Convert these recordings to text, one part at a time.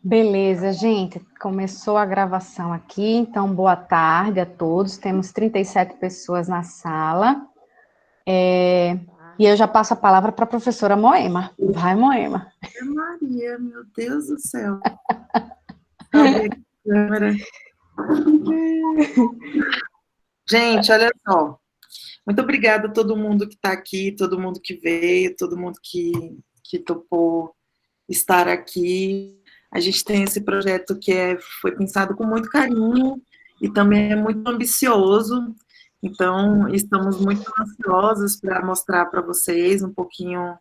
Beleza, gente. Começou a gravação aqui, então boa tarde a todos. Temos 37 pessoas na sala. E eu já passo a palavra para a professora Moema. Vai, Moema. Maria, meu Deus do céu. Cadê a câmera? Gente, olha só. Muito obrigada a todo mundo que está aqui, todo mundo que veio, todo mundo que topou estar aqui. A gente tem esse projeto que foi pensado com muito carinho e também é muito ambicioso. Então, estamos muito ansiosos para mostrar para vocês um pouquinho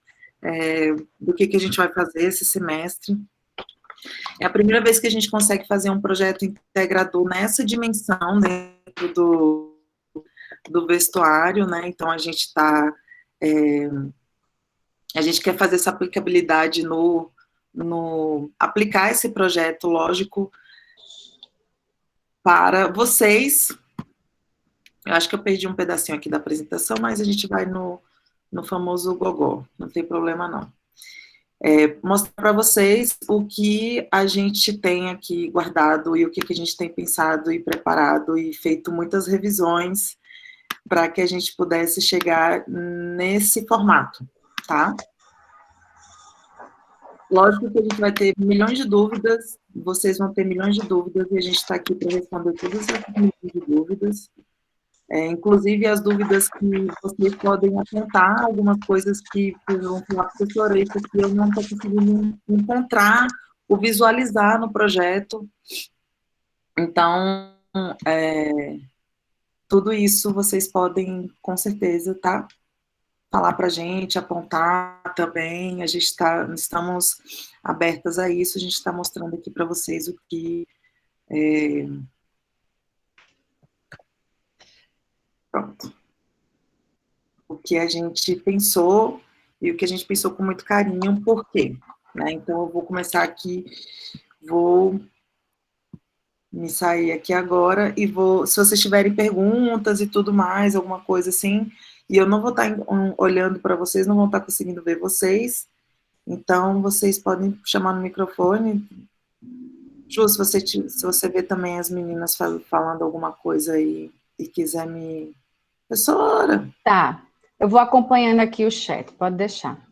do que a gente vai fazer esse semestre. É a primeira vez que a gente consegue fazer um projeto integrador nessa dimensão dentro do vestuário, né? Então, a gente a gente quer fazer essa aplicabilidade aplicar esse projeto, lógico, para vocês. Eu acho que eu perdi um pedacinho aqui da apresentação, mas a gente vai no famoso gogó, não tem problema não. Mostrar para vocês o que a gente tem aqui guardado e o que a gente tem pensado e preparado e feito muitas revisões para que a gente pudesse chegar nesse formato, tá? Lógico que a gente vai ter milhões de dúvidas, vocês vão ter milhões de dúvidas e a gente está aqui para responder todas essas milhões de dúvidas. Inclusive as dúvidas que vocês podem apontar, algumas coisas que vão falar, professora, isso aqui eu não estou conseguindo encontrar ou visualizar no projeto. Então, tudo isso vocês podem, com certeza, tá? Falar para a gente, apontar também, estamos abertas a isso, a gente está mostrando aqui para vocês o que... Pronto. O que a gente pensou e o que a gente pensou com muito carinho, por quê? Né? Então, eu vou começar aqui, vou me sair aqui agora e se vocês tiverem perguntas e tudo mais, alguma coisa assim, e eu não vou estar olhando para vocês, não vou estar conseguindo ver vocês, então vocês podem chamar no microfone. Ju, se você vê também as meninas falando alguma coisa aí e quiser me... Professora! Tá, eu vou acompanhando aqui o chat, pode deixar.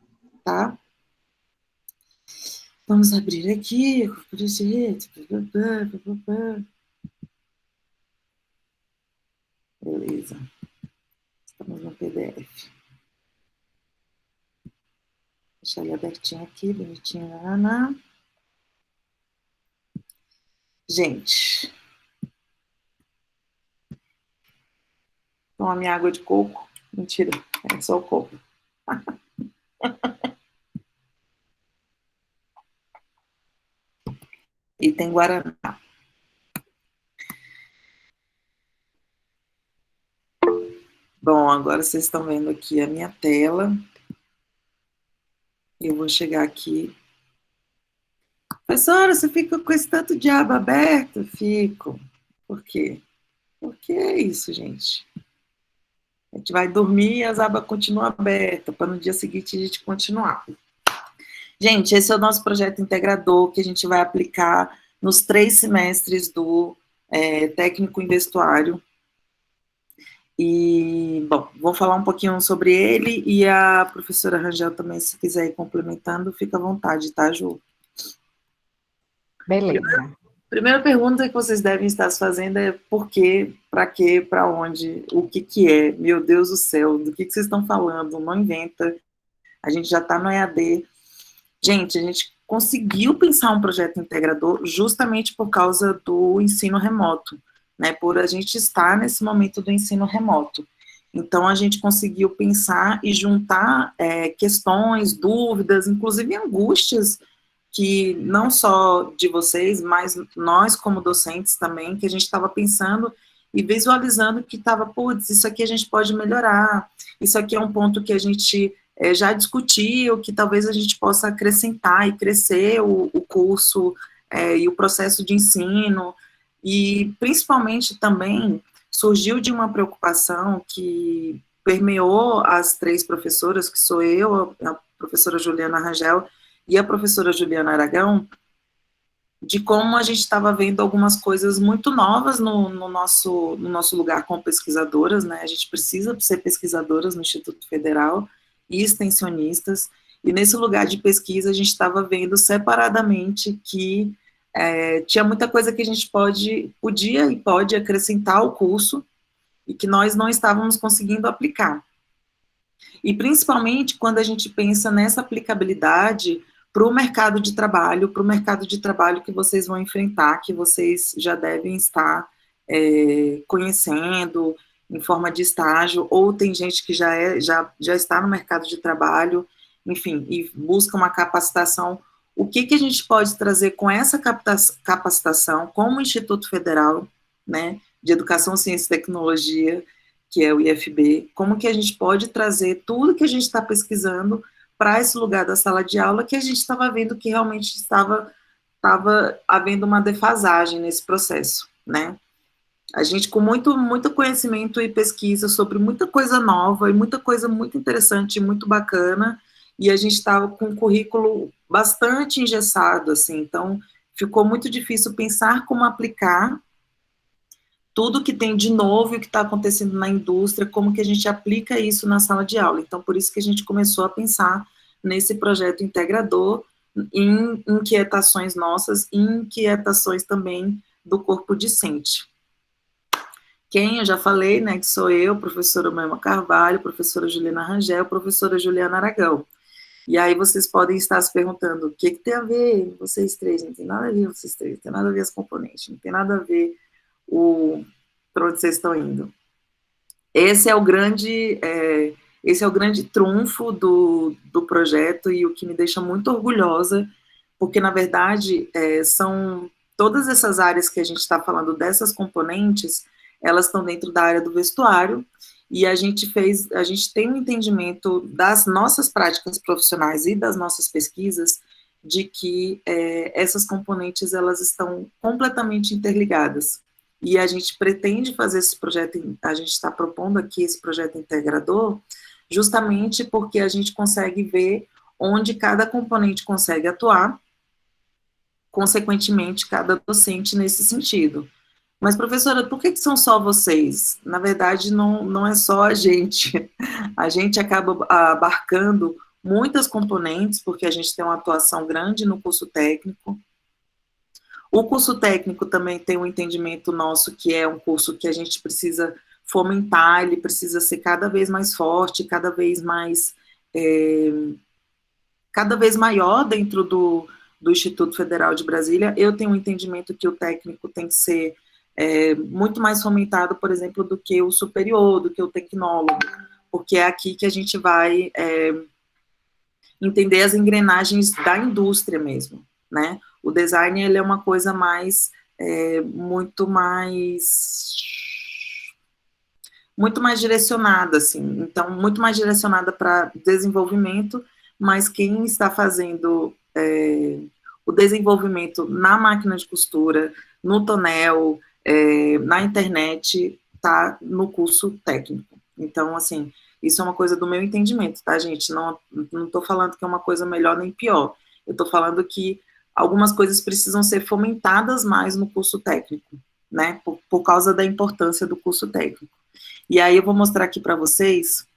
Tá? Vamos abrir aqui. Beleza. Estamos no PDF. Deixa ele abertinho aqui, bonitinho, Ana. Gente. Toma minha água de coco. Mentira, é só o coco. E tem guaraná. Bom, agora vocês estão vendo aqui a minha tela. Eu vou chegar aqui. Professora, você fica com esse tanto de aba aberta? Fico. Por quê? Porque é isso, gente. A gente vai dormir e as abas continuam abertas, para no dia seguinte a gente continuar. Gente, esse é o nosso projeto integrador que a gente vai aplicar nos 3 semestres do técnico em vestuário. E, bom, vou falar um pouquinho sobre ele e a professora Rangel também, se quiser ir complementando, fica à vontade, tá, Ju? Beleza. Primeira pergunta que vocês devem estar se fazendo é por quê, para onde, o que é, meu Deus do céu, do que vocês estão falando, não inventa, a gente já está no EAD. Gente, a gente conseguiu pensar um projeto integrador justamente por causa do ensino remoto, né, por a gente estar nesse momento do ensino remoto. Então, a gente conseguiu pensar e juntar questões, dúvidas, inclusive angústias, que não só de vocês, mas nós como docentes também, que a gente estava pensando e visualizando que estava, putz, isso aqui a gente pode melhorar, isso aqui é um ponto que a gente já discutiu, que talvez a gente possa acrescentar e crescer o curso e o processo de ensino, e principalmente também surgiu de uma preocupação que permeou as 3 professoras, que sou eu, a professora Juliana Rangel, e a professora Juliana Aragão, de como a gente estava vendo algumas coisas muito novas no nosso lugar como pesquisadoras, né? A gente precisa ser pesquisadoras no Instituto Federal e extensionistas, e nesse lugar de pesquisa a gente estava vendo separadamente que tinha muita coisa que a gente podia e pode acrescentar ao curso e que nós não estávamos conseguindo aplicar. E principalmente quando a gente pensa nessa aplicabilidade para o mercado de trabalho que vocês vão enfrentar, que vocês já devem estar conhecendo em forma de estágio, ou tem gente que já está no mercado de trabalho, enfim, e busca uma capacitação. O que a gente pode trazer com essa capacitação, como Instituto Federal, né, de Educação, Ciência e Tecnologia, que é o IFB, como que a gente pode trazer tudo que a gente está pesquisando para esse lugar da sala de aula, que a gente estava vendo que realmente estava havendo uma defasagem nesse processo, né? A gente com muito conhecimento e pesquisa sobre muita coisa nova e muita coisa muito interessante, muito bacana, e a gente estava com um currículo bastante engessado, assim, então ficou muito difícil pensar como aplicar tudo que tem de novo e o que está acontecendo na indústria, como que a gente aplica isso na sala de aula. Então, por isso que a gente começou a pensar nesse projeto integrador, em inquietações nossas, e inquietações também do corpo discente. Quem eu já falei, né, que sou eu, professora Maima Carvalho, professora Juliana Rangel, professora Juliana Aragão. E aí vocês podem estar se perguntando, o que tem a ver vocês três? Não tem nada a ver vocês três, não tem nada a ver as componentes, não tem nada a ver para onde vocês estão indo. Esse é o grande trunfo do projeto e o que me deixa muito orgulhosa, porque, na verdade, são todas essas áreas que a gente está falando, dessas componentes, elas estão dentro da área do vestuário, e a gente tem um entendimento das nossas práticas profissionais e das nossas pesquisas de que essas componentes, elas estão completamente interligadas. E a gente pretende fazer esse projeto, a gente está propondo aqui esse projeto integrador, justamente porque a gente consegue ver onde cada componente consegue atuar, consequentemente, cada docente nesse sentido. Mas, professora, por que são só vocês? Na verdade, não é só a gente. A gente acaba abarcando muitas componentes, porque a gente tem uma atuação grande no curso técnico. O curso técnico também tem um entendimento nosso, que é um curso que a gente precisa fomentar, ele precisa ser cada vez mais forte, cada vez maior dentro do Instituto Federal de Brasília. Eu tenho um entendimento que o técnico tem que ser muito mais fomentado, por exemplo, do que o superior, do que o tecnólogo, porque é aqui que a gente vai entender as engrenagens da indústria mesmo, né? O design, ele é uma coisa muito mais direcionada, assim, então, muito mais direcionada para desenvolvimento, mas quem está fazendo o desenvolvimento na máquina de costura, no tonel, na internet, está no curso técnico. Então, assim, isso é uma coisa do meu entendimento, tá, gente? Não estou falando que é uma coisa melhor nem pior. Eu estou falando que algumas coisas precisam ser fomentadas mais no curso técnico, né? Por causa da importância do curso técnico. E aí eu vou mostrar aqui para vocês.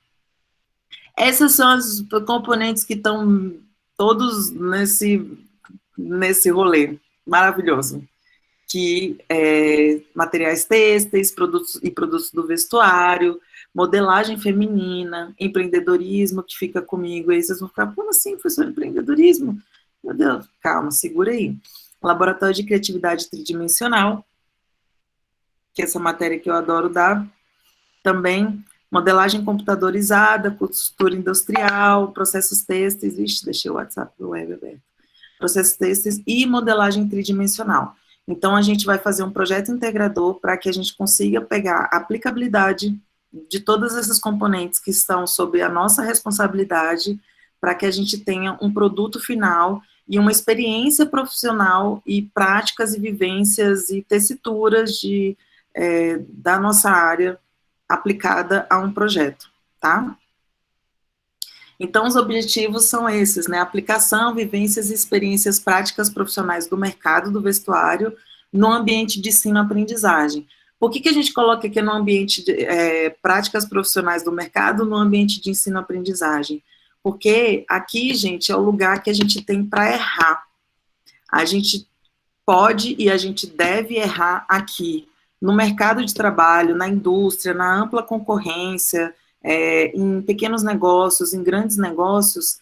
Essas são as componentes que estão todos nesse rolê maravilhoso, que materiais têxteis, produtos do vestuário, modelagem feminina, empreendedorismo, que fica comigo, aí vocês vão ficar, como assim, professor, empreendedorismo? Meu Deus, calma, segura aí. Laboratório de Criatividade Tridimensional, que é essa matéria que eu adoro dar, também modelagem computadorizada, costura industrial, processos têxteis, deixei o WhatsApp do web aberto, processos têxteis e modelagem tridimensional. Então, a gente vai fazer um projeto integrador para que a gente consiga pegar a aplicabilidade de todas essas componentes que estão sob a nossa responsabilidade, para que a gente tenha um produto final e uma experiência profissional e práticas e vivências e tessituras da nossa área aplicada a um projeto, tá? Então, os objetivos são esses, né? Aplicação, vivências e experiências práticas profissionais do mercado do vestuário no ambiente de ensino-aprendizagem. Por que a gente coloca aqui no ambiente de práticas profissionais do mercado no ambiente de ensino-aprendizagem? Porque aqui, gente, é o lugar que a gente tem para errar. A gente pode e a gente deve errar aqui, no mercado de trabalho, na indústria, na ampla concorrência, em pequenos negócios, em grandes negócios,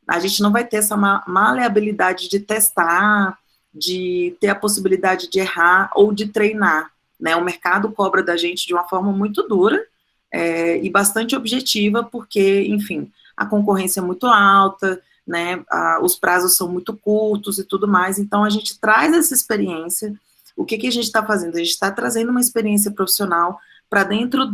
a gente não vai ter essa maleabilidade de testar, de ter a possibilidade de errar ou de treinar, né? O mercado cobra da gente de uma forma muito dura e bastante objetiva, porque, enfim, a concorrência é muito alta, né? Os prazos são muito curtos e tudo mais, então a gente traz essa experiência. O que a gente está fazendo? A gente está trazendo uma experiência profissional para dentro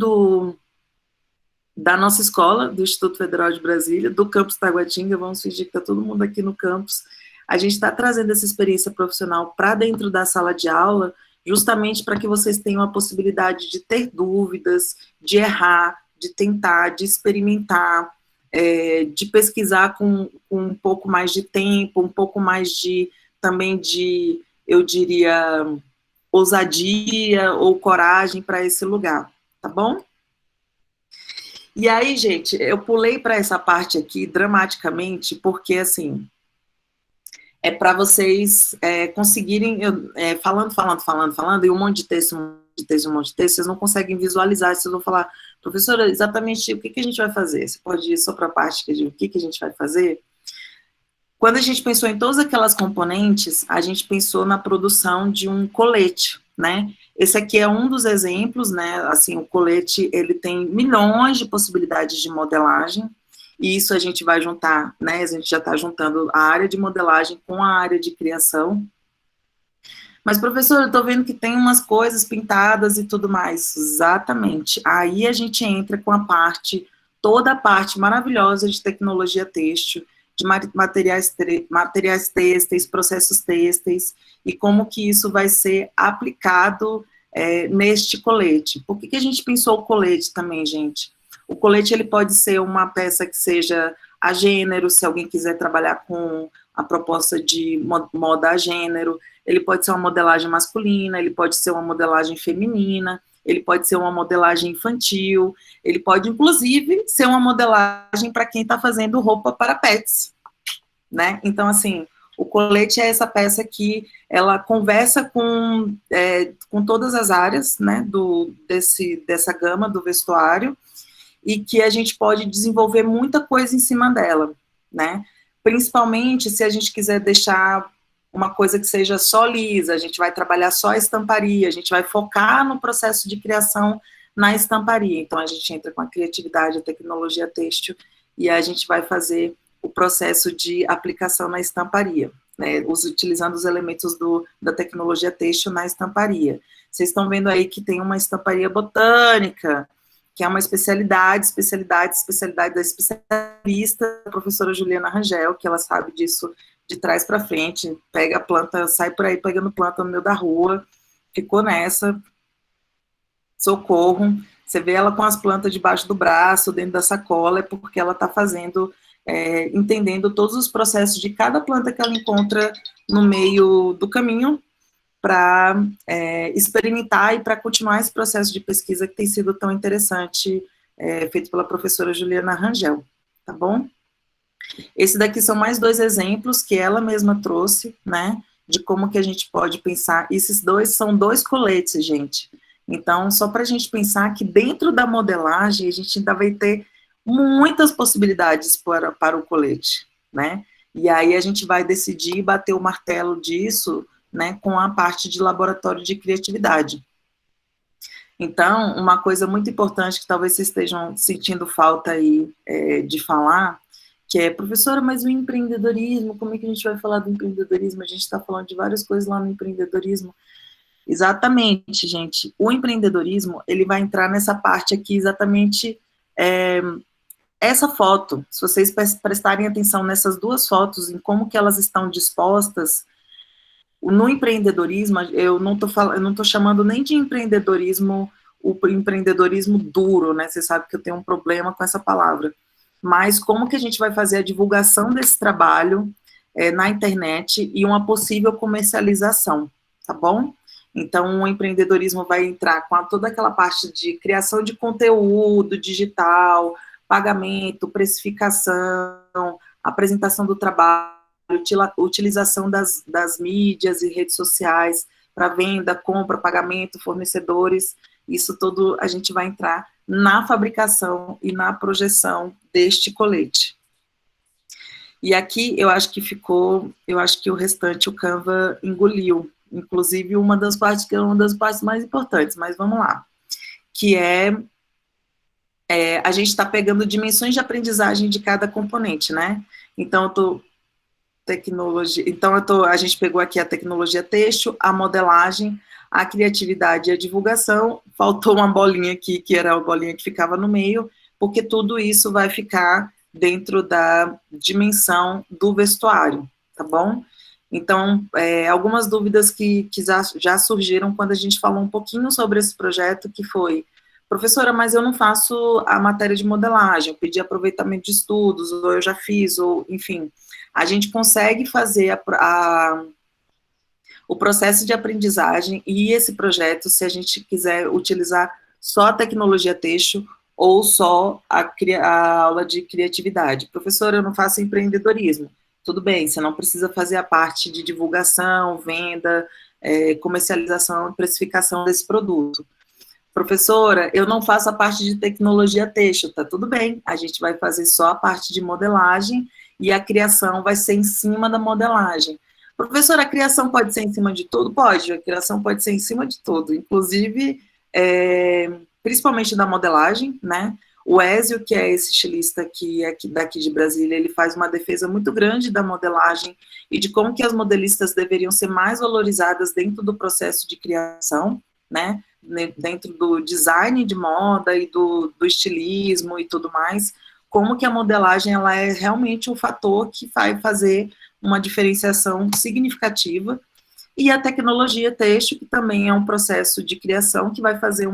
da nossa escola, do Instituto Federal de Brasília, do campus Taguatinga. Vamos fingir que está todo mundo aqui no campus. A gente está trazendo essa experiência profissional para dentro da sala de aula, justamente para que vocês tenham a possibilidade de ter dúvidas, de errar, de tentar, de experimentar, de pesquisar com um pouco mais de tempo, um pouco mais também de, eu diria, ousadia ou coragem para esse lugar, tá bom? E aí, gente, eu pulei para essa parte aqui dramaticamente, porque, assim, é para vocês conseguirem, falando, e um monte de texto, vocês não conseguem visualizar, vocês vão falar, professora, exatamente o que a gente vai fazer? Você pode ir só para a parte de o que a gente vai fazer? Quando a gente pensou em todas aquelas componentes, a gente pensou na produção de um colete, né? Esse aqui é um dos exemplos, né? Assim, o colete, ele tem milhões de possibilidades de modelagem, e isso a gente vai juntar, né? A gente já está juntando a área de modelagem com a área de criação. Mas, professor, eu estou vendo que tem umas coisas pintadas e tudo mais. Exatamente. Aí a gente entra com toda a parte maravilhosa de tecnologia têxtil, de materiais têxteis, processos têxteis, e como que isso vai ser aplicado neste colete. Por que a gente pensou o colete também, gente? O colete, ele pode ser uma peça que seja a gênero, se alguém quiser trabalhar com a proposta de moda a gênero, ele pode ser uma modelagem masculina, ele pode ser uma modelagem feminina, ele pode ser uma modelagem infantil, ele pode, inclusive, ser uma modelagem para quem está fazendo roupa para pets, né? Então, assim, o colete é essa peça que ela conversa com todas as áreas, né, dessa gama do vestuário, e que a gente pode desenvolver muita coisa em cima dela, né? Principalmente se a gente quiser deixar uma coisa que seja só lisa, a gente vai trabalhar só a estamparia, a gente vai focar no processo de criação na estamparia. Então, a gente entra com a criatividade, a tecnologia têxtil, e a gente vai fazer o processo de aplicação na estamparia, né, utilizando os elementos da tecnologia têxtil na estamparia. Vocês estão vendo aí que tem uma estamparia botânica, que é uma especialidade da especialista, a professora Juliana Rangel, que ela sabe disso de trás para frente, pega a planta, sai por aí pegando planta no meio da rua, ficou nessa, socorro, você vê ela com as plantas debaixo do braço, dentro da sacola, é porque ela está fazendo, entendendo todos os processos de cada planta que ela encontra no meio do caminho, para experimentar e para continuar esse processo de pesquisa que tem sido tão interessante, feito pela professora Juliana Rangel, tá bom? Esse daqui são mais 2 exemplos que ela mesma trouxe, né, de como que a gente pode pensar. Esses 2 são 2 coletes, gente. Então, só para a gente pensar que dentro da modelagem a gente ainda vai ter muitas possibilidades para o colete, né? E aí a gente vai decidir bater o martelo disso, né, com a parte de laboratório de criatividade. Então, uma coisa muito importante que talvez vocês estejam sentindo falta aí de falar, que é, professora, mas o empreendedorismo, como é que a gente vai falar do empreendedorismo? A gente está falando de várias coisas lá no empreendedorismo. Exatamente, gente. O empreendedorismo, ele vai entrar nessa parte aqui, exatamente essa foto. Se vocês prestarem atenção nessas 2 fotos, em como que elas estão dispostas, no empreendedorismo, eu não estou chamando nem de empreendedorismo, o empreendedorismo duro, né? Você sabe que eu tenho um problema com essa palavra. mas como que a gente vai fazer a divulgação desse trabalho na internet e uma possível comercialização, tá bom? Então, o empreendedorismo vai entrar com toda aquela parte de criação de conteúdo digital, pagamento, precificação, apresentação do trabalho, utilização das mídias e redes sociais para venda, compra, pagamento, fornecedores, isso tudo a gente vai entrar na fabricação e na projeção deste colete. E aqui eu acho que o restante o Canva engoliu, inclusive uma das partes que é uma das partes mais importantes, mas vamos lá, que a gente está pegando dimensões de aprendizagem de cada componente, né? Então, a gente pegou aqui a tecnologia têxtil, a modelagem, a criatividade e a divulgação, faltou uma bolinha aqui, que era a bolinha que ficava no meio, porque tudo isso vai ficar dentro da dimensão do vestuário, tá bom? Então, algumas dúvidas que já surgiram quando a gente falou um pouquinho sobre esse projeto, que foi, professora, mas eu não faço a matéria de modelagem, eu pedi aproveitamento de estudos, ou eu já fiz, ou, enfim, a gente consegue fazer o processo de aprendizagem e esse projeto, se a gente quiser utilizar só a tecnologia têxtil ou só a aula de criatividade. Professora, eu não faço empreendedorismo. Tudo bem, você não precisa fazer a parte de divulgação, venda, comercialização e precificação desse produto. Professora, eu não faço a parte de tecnologia têxtil, tá tudo bem, a gente vai fazer só a parte de modelagem e a criação vai ser em cima da modelagem. Professora, a criação pode ser em cima de tudo? Pode, a criação pode ser em cima de tudo, inclusive, principalmente da modelagem, né? O Ézio, que é esse estilista que é daqui de Brasília, ele faz uma defesa muito grande da modelagem e de como que as modelistas deveriam ser mais valorizadas dentro do processo de criação, né? Dentro do design de moda e do estilismo e tudo mais, como que a modelagem ela é realmente um fator que vai fazer uma diferenciação significativa, e a tecnologia têxtil, que também é um processo de criação que vai fazer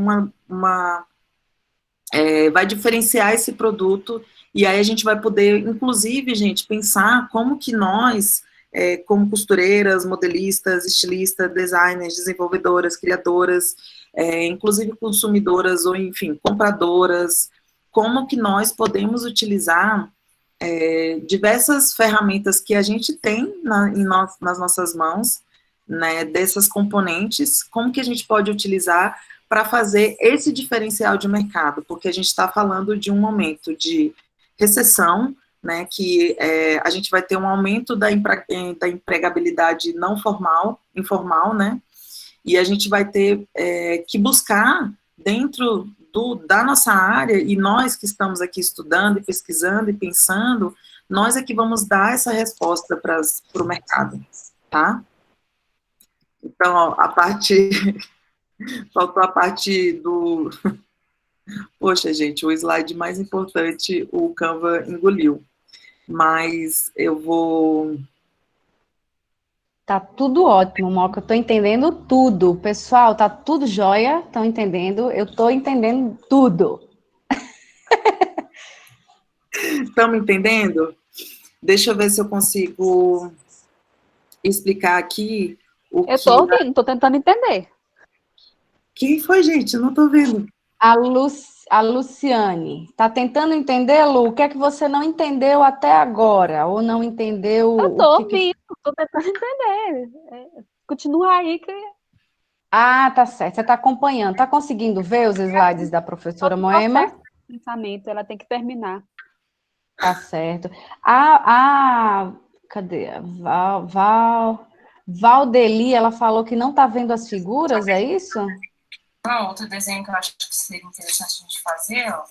vai diferenciar esse produto, e aí a gente vai poder, inclusive, gente, pensar como que nós, como costureiras, modelistas, estilistas, designers, desenvolvedoras, criadoras, inclusive consumidoras, ou enfim, compradoras, como que nós podemos utilizar diversas ferramentas que a gente tem nas nossas mãos, né, dessas componentes, como que a gente pode utilizar para fazer esse diferencial de mercado, porque a gente está falando de um momento de recessão, né, que a gente vai ter um aumento da empregabilidade não formal, informal, né, e a gente vai ter que buscar dentro da nossa área, e nós que estamos aqui estudando e pesquisando e pensando, nós é que vamos dar essa resposta para o mercado, tá? Então, ó, faltou a parte do... Poxa, gente, o slide mais importante o Canva engoliu. Mas eu vou... Tá tudo ótimo, Moca. Eu tô entendendo tudo. Pessoal, tá tudo jóia? Estão entendendo? Eu tô entendendo tudo. Estão me entendendo? Deixa eu ver se eu consigo explicar aqui o eu tô ouvindo, tô tentando entender. Quem foi, gente? Eu não tô vendo. A Luciane. Tá tentando entender, Lu? O que é que você não entendeu até agora? Ou não entendeu? Eu tô ouvindo, tô tentando entender. Continua aí que... Ah, tá certo. Você está acompanhando. Está conseguindo ver os slides da professora Moema? Pensamento, ela tem que terminar. Tá certo. Cadê? Valdeli, ela falou que não está vendo as figuras, é isso? Outro desenho que eu acho que seria interessante a gente fazer, ó,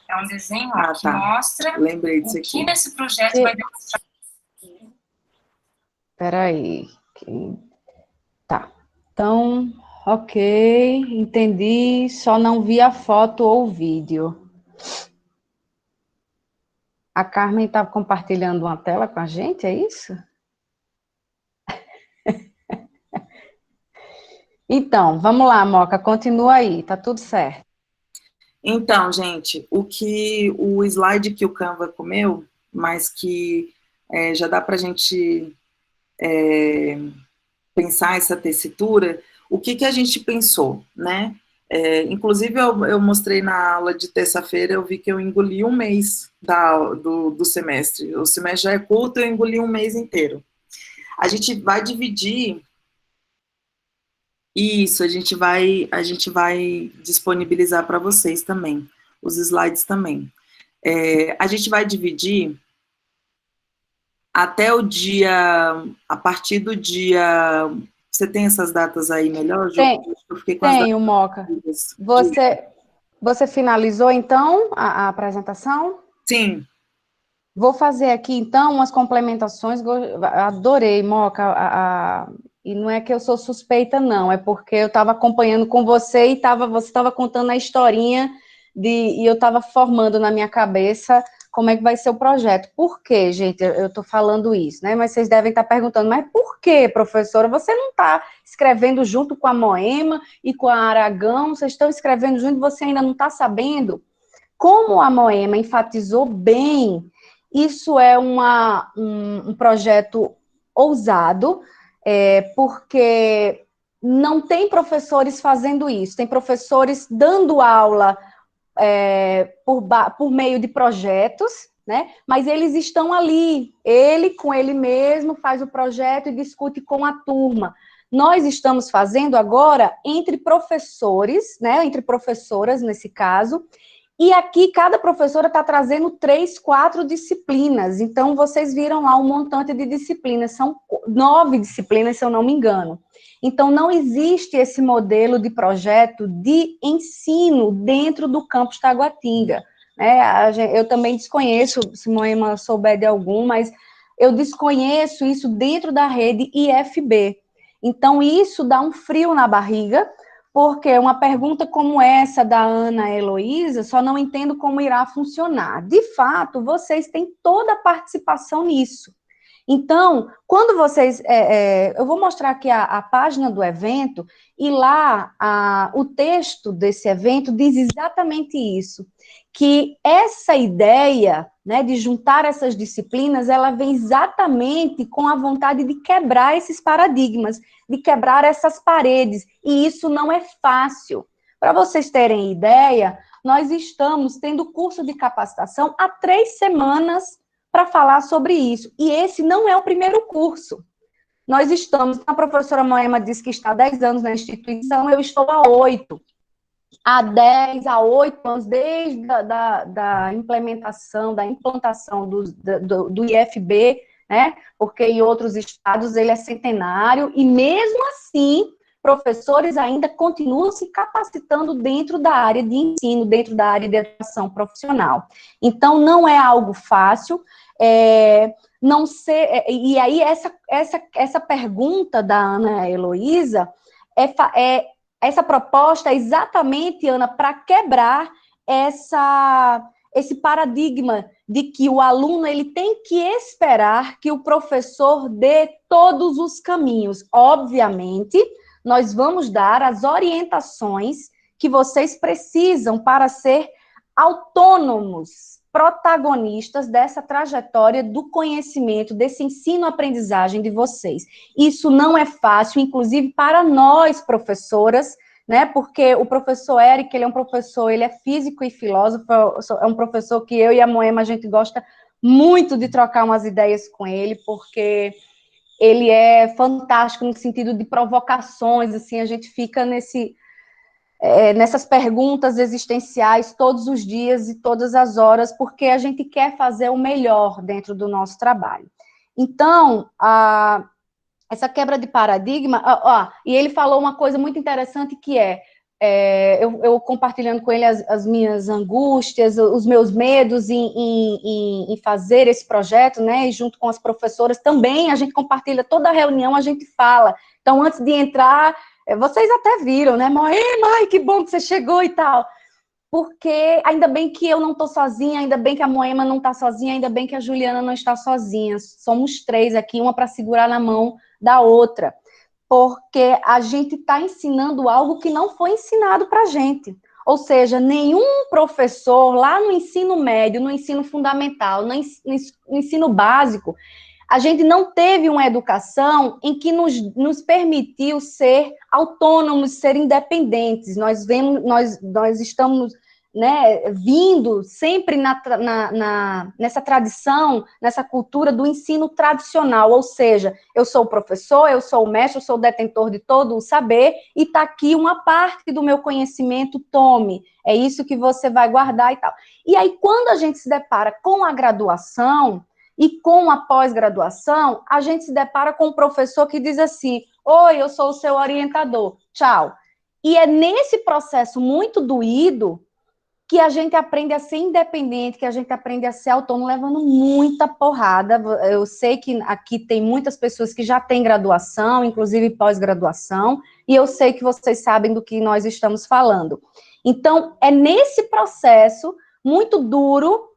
é um desenho que mostra Lembrei disso o que nesse projeto vai demonstrar. Espera aí. Tá. Então, ok, entendi. Só não vi a foto ou o vídeo. A Carmen está compartilhando uma tela com a gente, é isso? Então, vamos lá, Moca, continua aí, tá tudo certo. Então, gente, o slide que o Canva comeu, mas que já dá para a gente pensar essa tessitura, o que a gente pensou, né? Inclusive, eu mostrei na aula de terça-feira, eu vi que eu engoli um mês do semestre. O semestre já é curto, eu engoli um mês inteiro. A gente vai dividir isso, a gente vai disponibilizar para vocês também, os slides também. A gente vai dividir até o dia, a partir do dia... Você tem essas datas aí melhor, Ju? Eu fiquei com Tenho, Moca. Você finalizou, então, a apresentação? Sim. Vou fazer aqui, então, umas complementações. Adorei, Moca. E não é que eu sou suspeita, não. É porque eu estava acompanhando com você e você estava contando a historinha e eu estava formando na minha cabeça como é que vai ser o projeto. Por quê, gente? Eu estou falando isso, né? Mas vocês devem estar perguntando, mas por quê, professora? Você não está escrevendo junto com a Moema e com a Aragão? Vocês estão escrevendo junto e você ainda não está sabendo? Como a Moema enfatizou bem, isso é um projeto ousado, porque não tem professores fazendo isso, tem professores dando aula por meio de projetos, né? Mas eles estão ali, ele com ele mesmo faz o projeto e discute com a turma. Nós estamos fazendo agora entre professores, né? Entre professoras, nesse caso, e aqui cada professora está trazendo 3, 4 disciplinas. Então, vocês viram lá um montante de disciplinas. São 9 disciplinas, se eu não me engano. Então, não existe esse modelo de projeto de ensino dentro do campus Taguatinga. Eu também desconheço, se Moema souber de algum, mas eu desconheço isso dentro da rede IFB. Então, isso dá um frio na barriga, porque uma pergunta como essa da Ana Heloísa, só não entendo como irá funcionar. De fato, vocês têm toda a participação nisso. Então, quando vocês... eu vou mostrar aqui a página do evento, e lá o texto desse evento diz exatamente isso, que essa ideia, né, de juntar essas disciplinas, ela vem exatamente com a vontade de quebrar esses paradigmas, de quebrar essas paredes, e isso não é fácil. Para vocês terem ideia, nós estamos tendo curso de capacitação há 3 semanas para falar sobre isso, e esse não é o primeiro curso. Nós estamos, a professora Moema disse que está há 10 anos na instituição, eu estou há 8. Há 10, há 8 anos, desde da implantação do IFB, né? Porque em outros estados ele é centenário, e mesmo assim, professores ainda continuam se capacitando dentro da área de ensino, dentro da área de educação profissional. Então, não é algo fácil, não ser, e aí essa pergunta da Ana Heloísa essa proposta é exatamente, Ana, para quebrar esse paradigma de que o aluno ele tem que esperar que o professor dê todos os caminhos. Obviamente, nós vamos dar as orientações que vocês precisam para ser autônomos, protagonistas dessa trajetória do conhecimento, desse ensino-aprendizagem de vocês. Isso não é fácil, inclusive para nós, professoras, né? Porque o professor Eric, ele é um professor, ele é físico e filósofo, é um professor que eu e a Moema, a gente gosta muito de trocar umas ideias com ele, porque ele é fantástico no sentido de provocações, assim, a gente fica nessas perguntas existenciais todos os dias e todas as horas, porque a gente quer fazer o melhor dentro do nosso trabalho. Então, essa quebra de paradigma, e ele falou uma coisa muito interessante que eu compartilhando com ele as minhas angústias, os meus medos em fazer esse projeto, né, e junto com as professoras também, a gente compartilha, toda a reunião a gente fala. Então, antes de entrar, vocês até viram, né, mãe, que bom que você chegou e tal, porque ainda bem que eu não estou sozinha, ainda bem que a Moema não está sozinha, ainda bem que a Juliana não está sozinha, somos 3 aqui, uma para segurar na mão da outra, porque a gente está ensinando algo que não foi ensinado para a gente. Ou seja, nenhum professor lá no ensino médio, no ensino fundamental, no ensino básico, a gente não teve uma educação em que nos permitiu ser autônomos, ser independentes. Nós estamos, né, vindo sempre nessa tradição, nessa cultura do ensino tradicional, ou seja, eu sou o professor, eu sou o mestre, eu sou o detentor de todo o saber, e está aqui uma parte do meu conhecimento, tome, é isso que você vai guardar e tal. E aí, quando a gente se depara com a graduação e com a pós-graduação, a gente se depara com um professor que diz assim, oi, eu sou o seu orientador, tchau. E é nesse processo muito doído que a gente aprende a ser independente, que a gente aprende a ser autônomo, levando muita porrada. Eu sei que aqui tem muitas pessoas que já têm graduação, inclusive pós-graduação, e eu sei que vocês sabem do que nós estamos falando. Então, é nesse processo muito duro,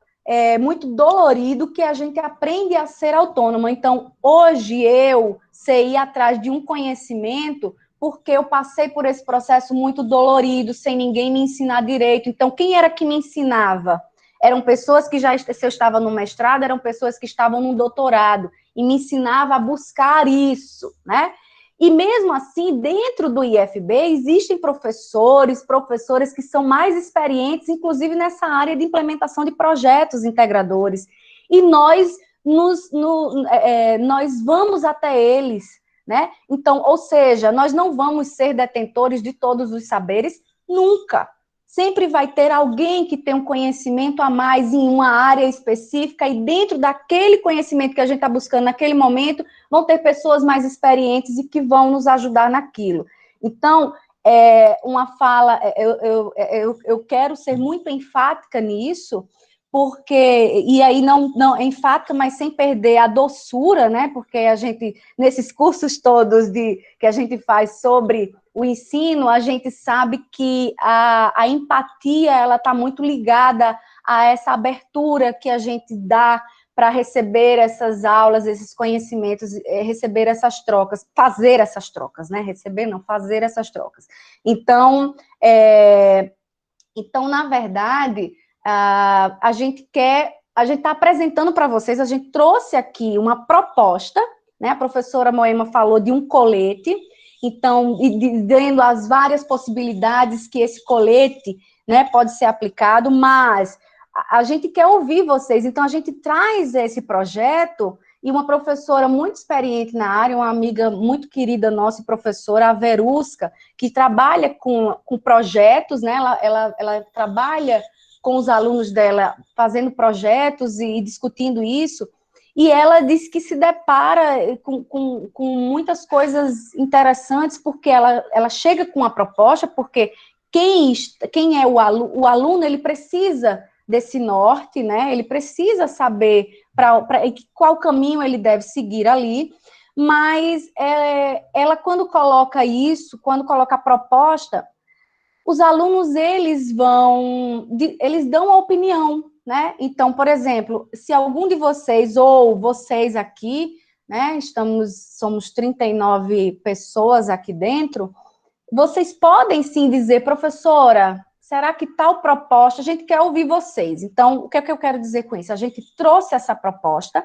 muito dolorido, que a gente aprende a ser autônoma. Então, hoje eu sei ir atrás de um conhecimento porque eu passei por esse processo muito dolorido, sem ninguém me ensinar direito. Então, quem era que me ensinava? Eram pessoas que se eu estava no mestrado, eram pessoas que estavam no doutorado, e me ensinava a buscar isso, né? E mesmo assim, dentro do IFB, existem professoras que são mais experientes, inclusive nessa área de implementação de projetos integradores. E nós vamos até eles, né? Então, ou seja, nós não vamos ser detentores de todos os saberes, nunca. Sempre vai ter alguém que tem um conhecimento a mais em uma área específica, e dentro daquele conhecimento que a gente está buscando naquele momento, vão ter pessoas mais experientes e que vão nos ajudar naquilo. Então, uma fala, eu quero ser muito enfática nisso, porque, e aí não é enfática, mas sem perder a doçura, né? Porque a gente, nesses cursos todos que a gente faz sobre o ensino, a gente sabe que a empatia, ela está muito ligada a essa abertura que a gente dá para receber essas aulas, esses conhecimentos, receber essas trocas, fazer essas trocas, né? Receber não, fazer essas trocas. Então, na verdade, a gente está apresentando para vocês, a gente trouxe aqui uma proposta, né? A professora Moema falou de um colete, então, dizendo as várias possibilidades que esse colete, né, pode ser aplicado, mas a gente quer ouvir vocês, então a gente traz esse projeto, e uma professora muito experiente na área, uma amiga muito querida nossa, professora, a Verusca, que trabalha com projetos, né? Ela trabalha com os alunos dela, fazendo projetos e discutindo isso, e ela disse que se depara com muitas coisas interessantes, porque ela chega com uma proposta, porque quem é o aluno, ele precisa desse norte, né? Ele precisa saber qual caminho ele deve seguir ali, mas ela, quando coloca isso, quando coloca a proposta, os alunos, eles dão a opinião, né? Então, por exemplo, se algum de vocês, ou vocês aqui, né, somos 39 pessoas aqui dentro, vocês podem sim dizer, professora, será que tal proposta, a gente quer ouvir vocês. Então, o que é que eu quero dizer com isso? A gente trouxe essa proposta,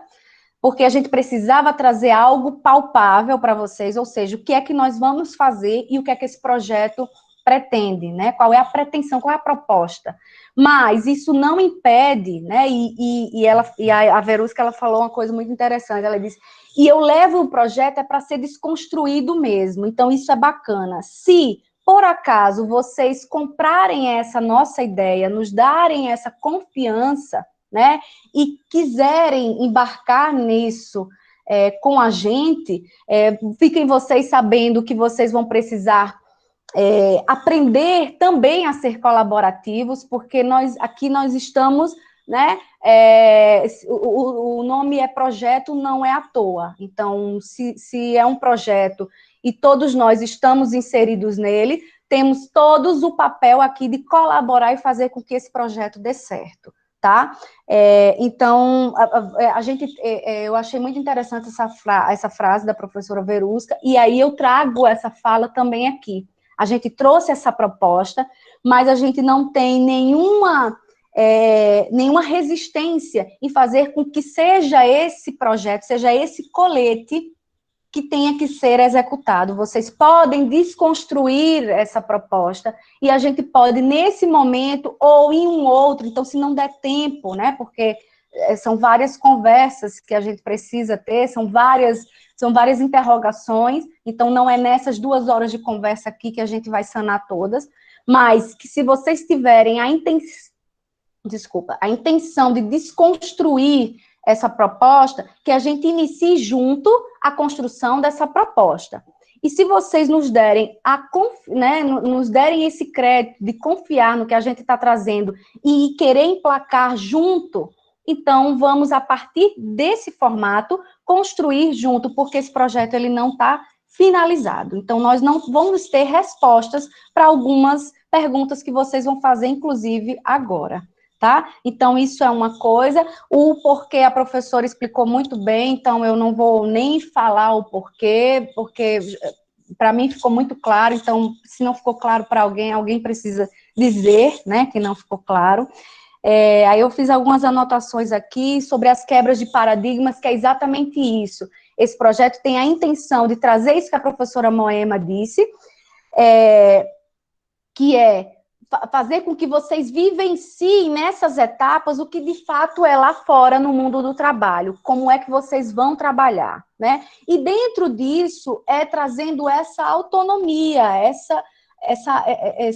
porque a gente precisava trazer algo palpável para vocês, ou seja, o que é que nós vamos fazer e o que é que esse projeto pretende, né? Qual é a pretensão, qual é a proposta. Mas isso não impede, né? E a Verusca, ela falou uma coisa muito interessante, ela disse, e eu levo o projeto para ser desconstruído mesmo, então isso é bacana. Se, por acaso, vocês comprarem essa nossa ideia, nos darem essa confiança, né, e quiserem embarcar nisso com a gente, fiquem vocês sabendo que vocês vão precisar aprender também a ser colaborativos, porque aqui nós estamos, né, o nome é projeto, não é à toa. Então, se é um projeto e todos nós estamos inseridos nele, temos todos o papel aqui de colaborar e fazer com que esse projeto dê certo, tá? Então, eu achei muito interessante essa frase da professora Verusca, e aí eu trago essa fala também aqui. A gente trouxe essa proposta, mas a gente não tem nenhuma resistência em fazer com que seja esse projeto, seja esse colete que tenha que ser executado. Vocês podem desconstruir essa proposta e a gente pode, nesse momento, ou em um outro, então, se não der tempo, né, porque são várias conversas que a gente precisa ter, são várias interrogações, então não é nessas 2 horas de conversa aqui que a gente vai sanar todas, mas que se vocês tiverem a intenção de desconstruir essa proposta, que a gente inicie junto a construção dessa proposta. E se vocês nos derem nos derem esse crédito de confiar no que a gente está trazendo e querer emplacar junto, então vamos, a partir desse formato, construir junto, porque esse projeto ele não está finalizado. Então, nós não vamos ter respostas para algumas perguntas que vocês vão fazer, inclusive, agora. Tá? Então, isso é uma coisa. O porquê a professora explicou muito bem, então eu não vou nem falar o porquê, porque para mim ficou muito claro, então, se não ficou claro para alguém, alguém precisa dizer, né, que não ficou claro. Aí eu fiz algumas anotações aqui sobre as quebras de paradigmas, que é exatamente isso. Esse projeto tem a intenção de trazer isso que a professora Moema disse, que é fazer com que vocês vivenciem nessas etapas o que de fato é lá fora no mundo do trabalho, como é que vocês vão trabalhar, né? E dentro disso trazendo essa autonomia,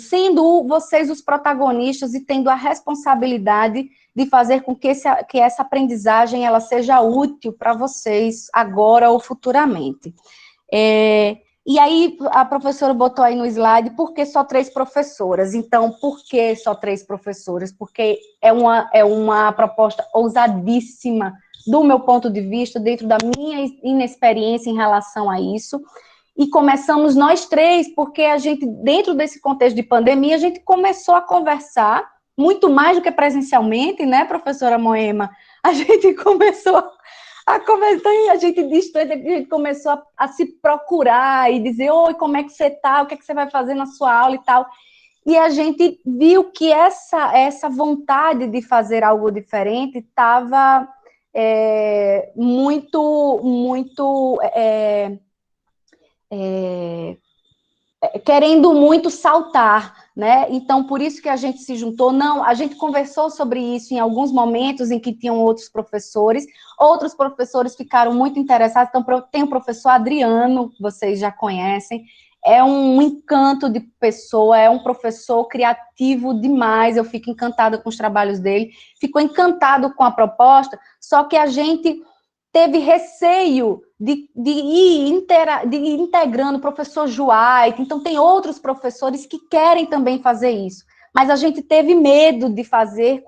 sendo vocês os protagonistas e tendo a responsabilidade de fazer com que essa aprendizagem ela seja útil para vocês agora ou futuramente. E aí, a professora botou aí no slide, por que só 3 professoras? Então, por que só 3 professoras? Porque é uma proposta ousadíssima, do meu ponto de vista, dentro da minha inexperiência em relação a isso. E começamos nós 3, porque a gente, dentro desse contexto de pandemia, a gente começou a conversar, muito mais do que presencialmente, né, professora Moema? A gente começou a conversar, a gente distante, a gente começou a se procurar e dizer, oi, como é que você tá, o que é que você vai fazer na sua aula e tal. E a gente viu que essa vontade de fazer algo diferente estava querendo muito saltar, né? Então, por isso que a gente se juntou. Não, a gente conversou sobre isso em alguns momentos em que tinham outros professores ficaram muito interessados. Então, tem o professor Adriano, vocês já conhecem, é um encanto de pessoa, é um professor criativo demais, eu fico encantada com os trabalhos dele, ficou encantado com a proposta, só que a gente teve receio de ir integrando o professor Juaite, então tem outros professores que querem também fazer isso, mas a gente teve medo de fazer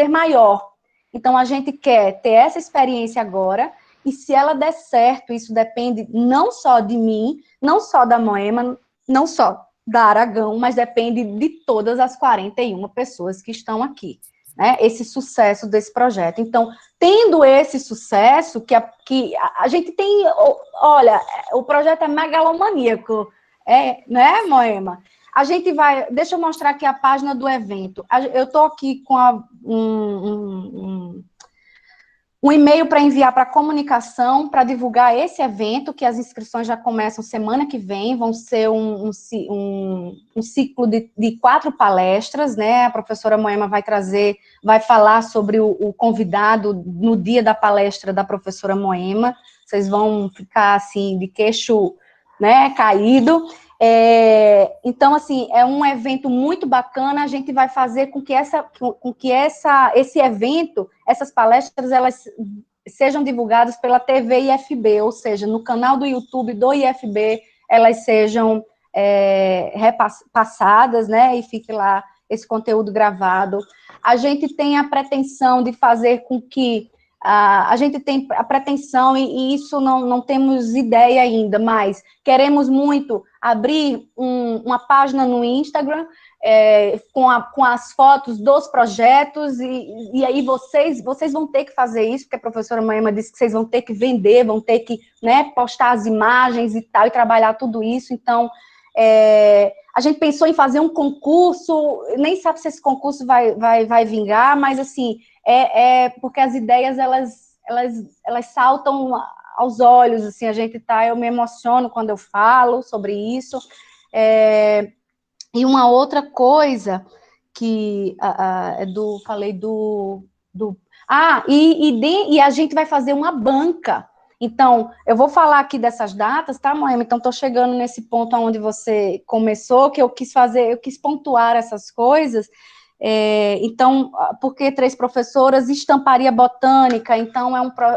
maior. Então a gente quer ter essa experiência agora, e se ela der certo, isso depende não só de mim, não só da Moema, não só da Aragão, mas depende de todas as 41 pessoas que estão aqui, né? Esse sucesso desse projeto. Então, tendo esse sucesso, que a gente tem, olha, o projeto é megalomaníaco, né, Moema? A gente vai, deixa eu mostrar aqui a página do evento. Eu estou aqui com um e-mail para enviar para a comunicação, para divulgar esse evento, que as inscrições já começam semana que vem, vão ser um ciclo de 4 palestras, né? A professora Moema vai falar sobre o convidado no dia da palestra da professora Moema, vocês vão ficar, assim, de queixo, né, caído. Então, assim, é um evento muito bacana, a gente vai fazer com que esse evento, essas palestras, elas sejam divulgadas pela TV IFB, ou seja, no canal do YouTube do IFB, elas sejam repassadas, né, e fique lá esse conteúdo gravado. A gente tem a pretensão de fazer com que a gente tem a pretensão, e isso não temos ideia ainda, mas queremos muito abrir uma página no Instagram com as fotos dos projetos, e aí vocês vão ter que fazer isso, porque a professora Moema disse que vocês vão ter que vender, vão ter que, né, postar as imagens e tal, e trabalhar tudo isso. Então, A gente pensou em fazer um concurso, nem sabe se esse concurso vai vingar, mas, assim, porque as ideias, elas saltam aos olhos, assim, eu me emociono quando eu falo sobre isso. E uma outra coisa que falei e a gente vai fazer uma banca. Então, eu vou falar aqui dessas datas, tá, Moema? Então, estou chegando nesse ponto onde você começou, que eu quis pontuar essas coisas. Então, porque 3 professoras, estamparia botânica, então,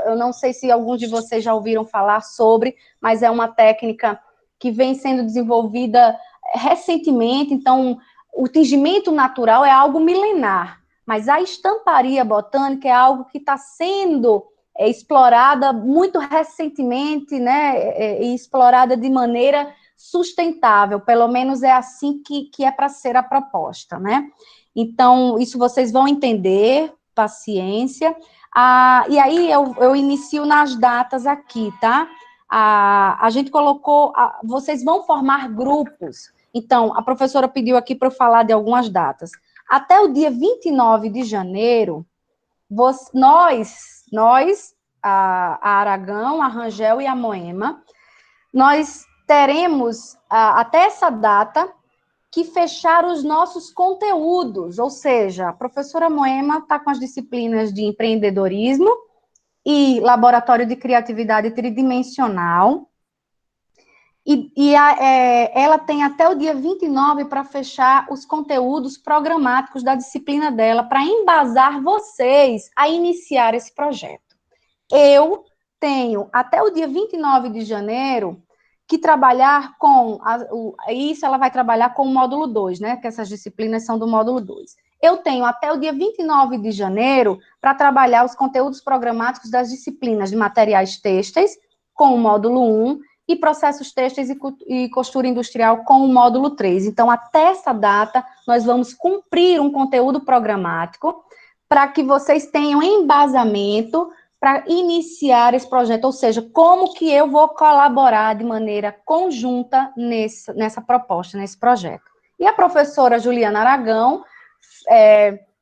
eu não sei se alguns de vocês já ouviram falar sobre, mas é uma técnica que vem sendo desenvolvida recentemente. Então, o tingimento natural é algo milenar, mas a estamparia botânica é algo que está sendo explorada muito recentemente, né, e explorada de maneira sustentável, pelo menos é assim que é para ser a proposta, né? Então, isso vocês vão entender, paciência. E aí, eu inicio nas datas aqui, tá? A gente colocou, vocês vão formar grupos. Então, a professora pediu aqui para eu falar de algumas datas. Até o dia 29 de janeiro, a Aragão, a Rangel e a Moema, nós teremos, até essa data, que fechar os nossos conteúdos, ou seja, a professora Moema está com as disciplinas de empreendedorismo e laboratório de criatividade tridimensional, ela tem até o dia 29 para fechar os conteúdos programáticos da disciplina dela, para embasar vocês a iniciar esse projeto. Eu tenho até o dia 29 de janeiro que trabalhar isso ela vai trabalhar com o módulo 2, né, que essas disciplinas são do módulo 2. Eu tenho até o dia 29 de janeiro para trabalhar os conteúdos programáticos das disciplinas de materiais têxteis, com o módulo 1, e processos têxteis e costura industrial com o módulo 3. Então, até essa data, nós vamos cumprir um conteúdo programático para que vocês tenham embasamento para iniciar esse projeto, ou seja, como que eu vou colaborar de maneira conjunta nessa proposta, nesse projeto. E a professora Juliana Aragão,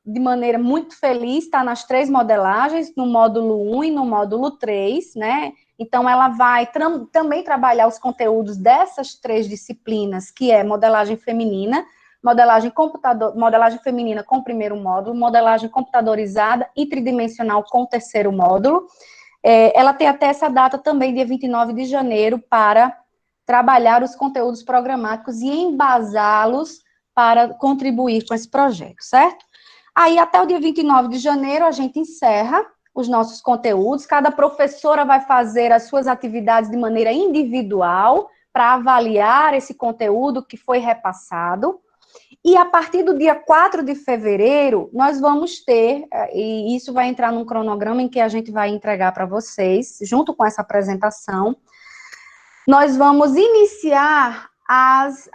de maneira muito feliz, está nas 3 modelagens, no módulo 1 e no módulo 3, né? Então, ela vai também trabalhar os conteúdos dessas 3 disciplinas, que é modelagem feminina, modelagem feminina com o primeiro módulo, modelagem computadorizada e tridimensional com o terceiro módulo. Ela tem até essa data também, dia 29 de janeiro, para trabalhar os conteúdos programáticos e embasá-los para contribuir com esse projeto, certo? Aí, até o dia 29 de janeiro, a gente encerra os nossos conteúdos, cada professora vai fazer as suas atividades de maneira individual, para avaliar esse conteúdo que foi repassado. E a partir do dia 4 de fevereiro, nós vamos ter, e isso vai entrar num cronograma em que a gente vai entregar para vocês, junto com essa apresentação, nós vamos iniciar as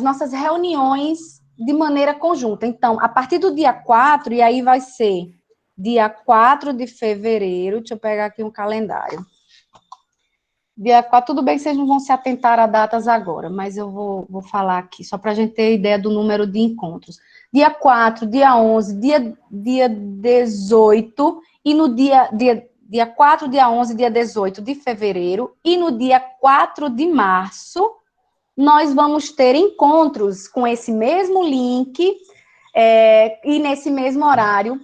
nossas reuniões de maneira conjunta. Então, a partir do dia 4, e aí vai ser dia 4 de fevereiro, deixa eu pegar aqui um calendário. Dia 4, tudo bem que vocês não vão se atentar a datas agora, mas eu vou falar aqui, só para a gente ter ideia do número de encontros. Dia 4, dia 11, dia 18, e no dia 4, dia 11, dia 18 de fevereiro, e no dia 4 de março, nós vamos ter encontros com esse mesmo link, e nesse mesmo horário,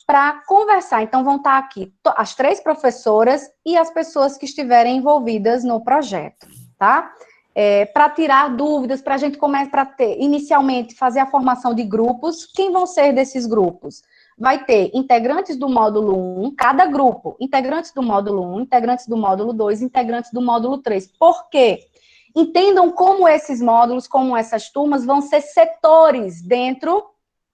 para conversar. Então, vão estar aqui as 3 professoras e as pessoas que estiverem envolvidas no projeto, tá? Para tirar dúvidas, para a gente começar inicialmente, fazer a formação de grupos. Quem vão ser desses grupos? Vai ter integrantes do módulo 1, cada grupo, integrantes do módulo 1, integrantes do módulo 2, integrantes do módulo 3. Por quê? Entendam como esses módulos, como essas turmas, vão ser setores dentro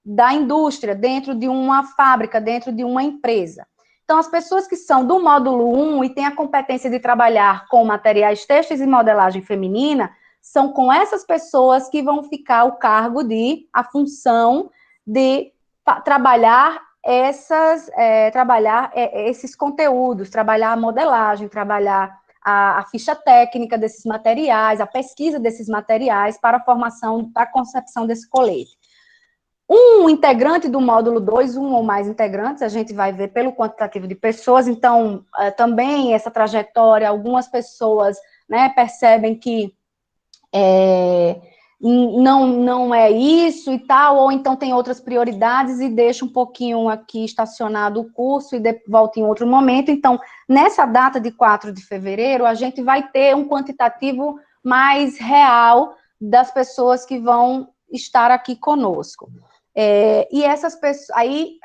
da indústria, dentro de uma fábrica, dentro de uma empresa. Então, as pessoas que são do módulo 1 e têm a competência de trabalhar com materiais têxteis e modelagem feminina, são com essas pessoas que vão ficar o cargo a função de trabalhar esses conteúdos, trabalhar a modelagem, trabalhar a ficha técnica desses materiais, a pesquisa desses materiais para a formação, para a concepção desse colete. Um integrante do módulo 2, um ou mais integrantes, a gente vai ver pelo quantitativo de pessoas, então, também essa trajetória, algumas pessoas, né, percebem que não é isso e tal, ou então tem outras prioridades e deixa um pouquinho aqui estacionado o curso e volta em outro momento. Então, nessa data de 4 de fevereiro, a gente vai ter um quantitativo mais real das pessoas que vão estar aqui conosco. E essas pessoas, aí,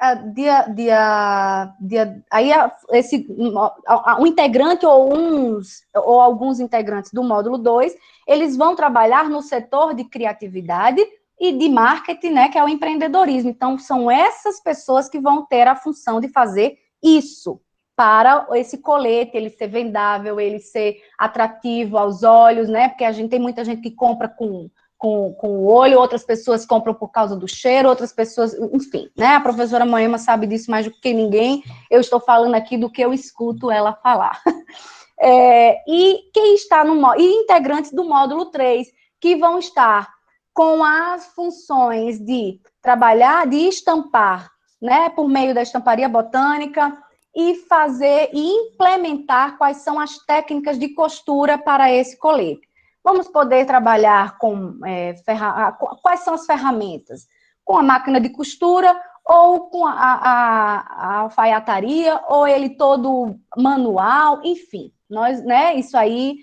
um integrante ou alguns integrantes do módulo 2, eles vão trabalhar no setor de criatividade e de marketing, né, que é o empreendedorismo. Então, são essas pessoas que vão ter a função de fazer isso, para esse colete, ele ser vendável, ele ser atrativo aos olhos, né, porque tem muita gente que compra com o olho, outras pessoas compram por causa do cheiro, outras pessoas, enfim, né, a professora Moema sabe disso mais do que ninguém, eu estou falando aqui do que eu escuto ela falar. E quem está e integrantes do módulo 3, que vão estar com as funções de trabalhar, de estampar, né, por meio da estamparia botânica, e fazer e implementar quais são as técnicas de costura para esse colete. Vamos poder trabalhar com quais são as ferramentas? Com a máquina de costura, ou com a alfaiataria, ou ele todo manual, enfim. Né, isso aí,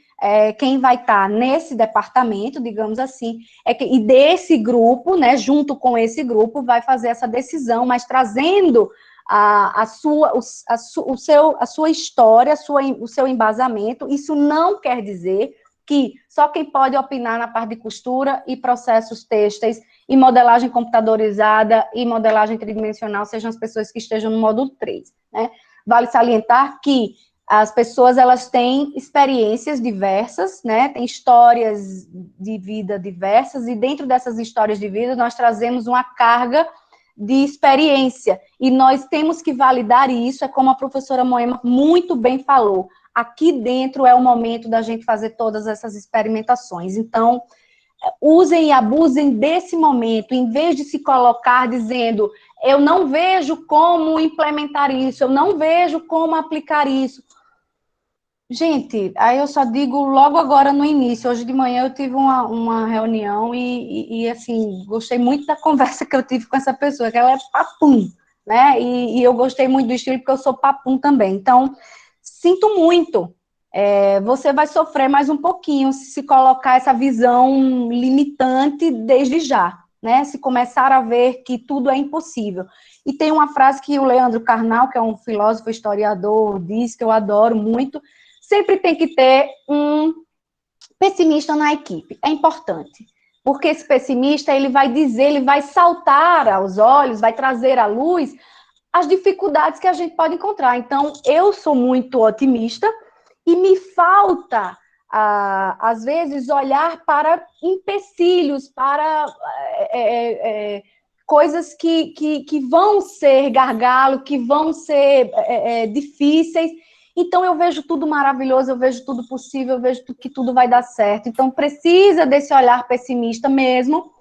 quem vai estar nesse departamento, digamos assim, e desse grupo, né, junto com esse grupo, vai fazer essa decisão, mas trazendo a sua história, o seu embasamento. Isso não quer dizer que só quem pode opinar na parte de costura e processos têxteis e modelagem computadorizada e modelagem tridimensional sejam as pessoas que estejam no módulo 3, né? Vale salientar que as pessoas, elas têm experiências diversas, né? Tem histórias de vida diversas, e dentro dessas histórias de vida nós trazemos uma carga de experiência, e nós temos que validar isso, é como a professora Moema muito bem falou, aqui dentro é o momento da gente fazer todas essas experimentações. Então, usem e abusem desse momento, em vez de se colocar dizendo, eu não vejo como implementar isso, eu não vejo como aplicar isso. Gente, aí eu só digo logo agora no início, hoje de manhã eu tive uma reunião e assim, gostei muito da conversa que eu tive com essa pessoa, que ela é papum, né, e eu gostei muito do estilo porque eu sou papum também. Então, sinto muito, você vai sofrer mais um pouquinho se colocar essa visão limitante desde já, né, se começar a ver que tudo é impossível. E tem uma frase que o Leandro Carnal, que é um filósofo historiador, diz, que eu adoro muito: sempre tem que ter um pessimista na equipe, é importante, porque esse pessimista, ele vai dizer, ele vai saltar aos olhos, vai trazer à luz as dificuldades que a gente pode encontrar. Então, eu sou muito otimista e me falta, às vezes, olhar para empecilhos, para coisas que vão ser gargalo, que vão ser difíceis. Então, eu vejo tudo maravilhoso, eu vejo tudo possível, eu vejo que tudo vai dar certo. Então, precisa desse olhar pessimista mesmo,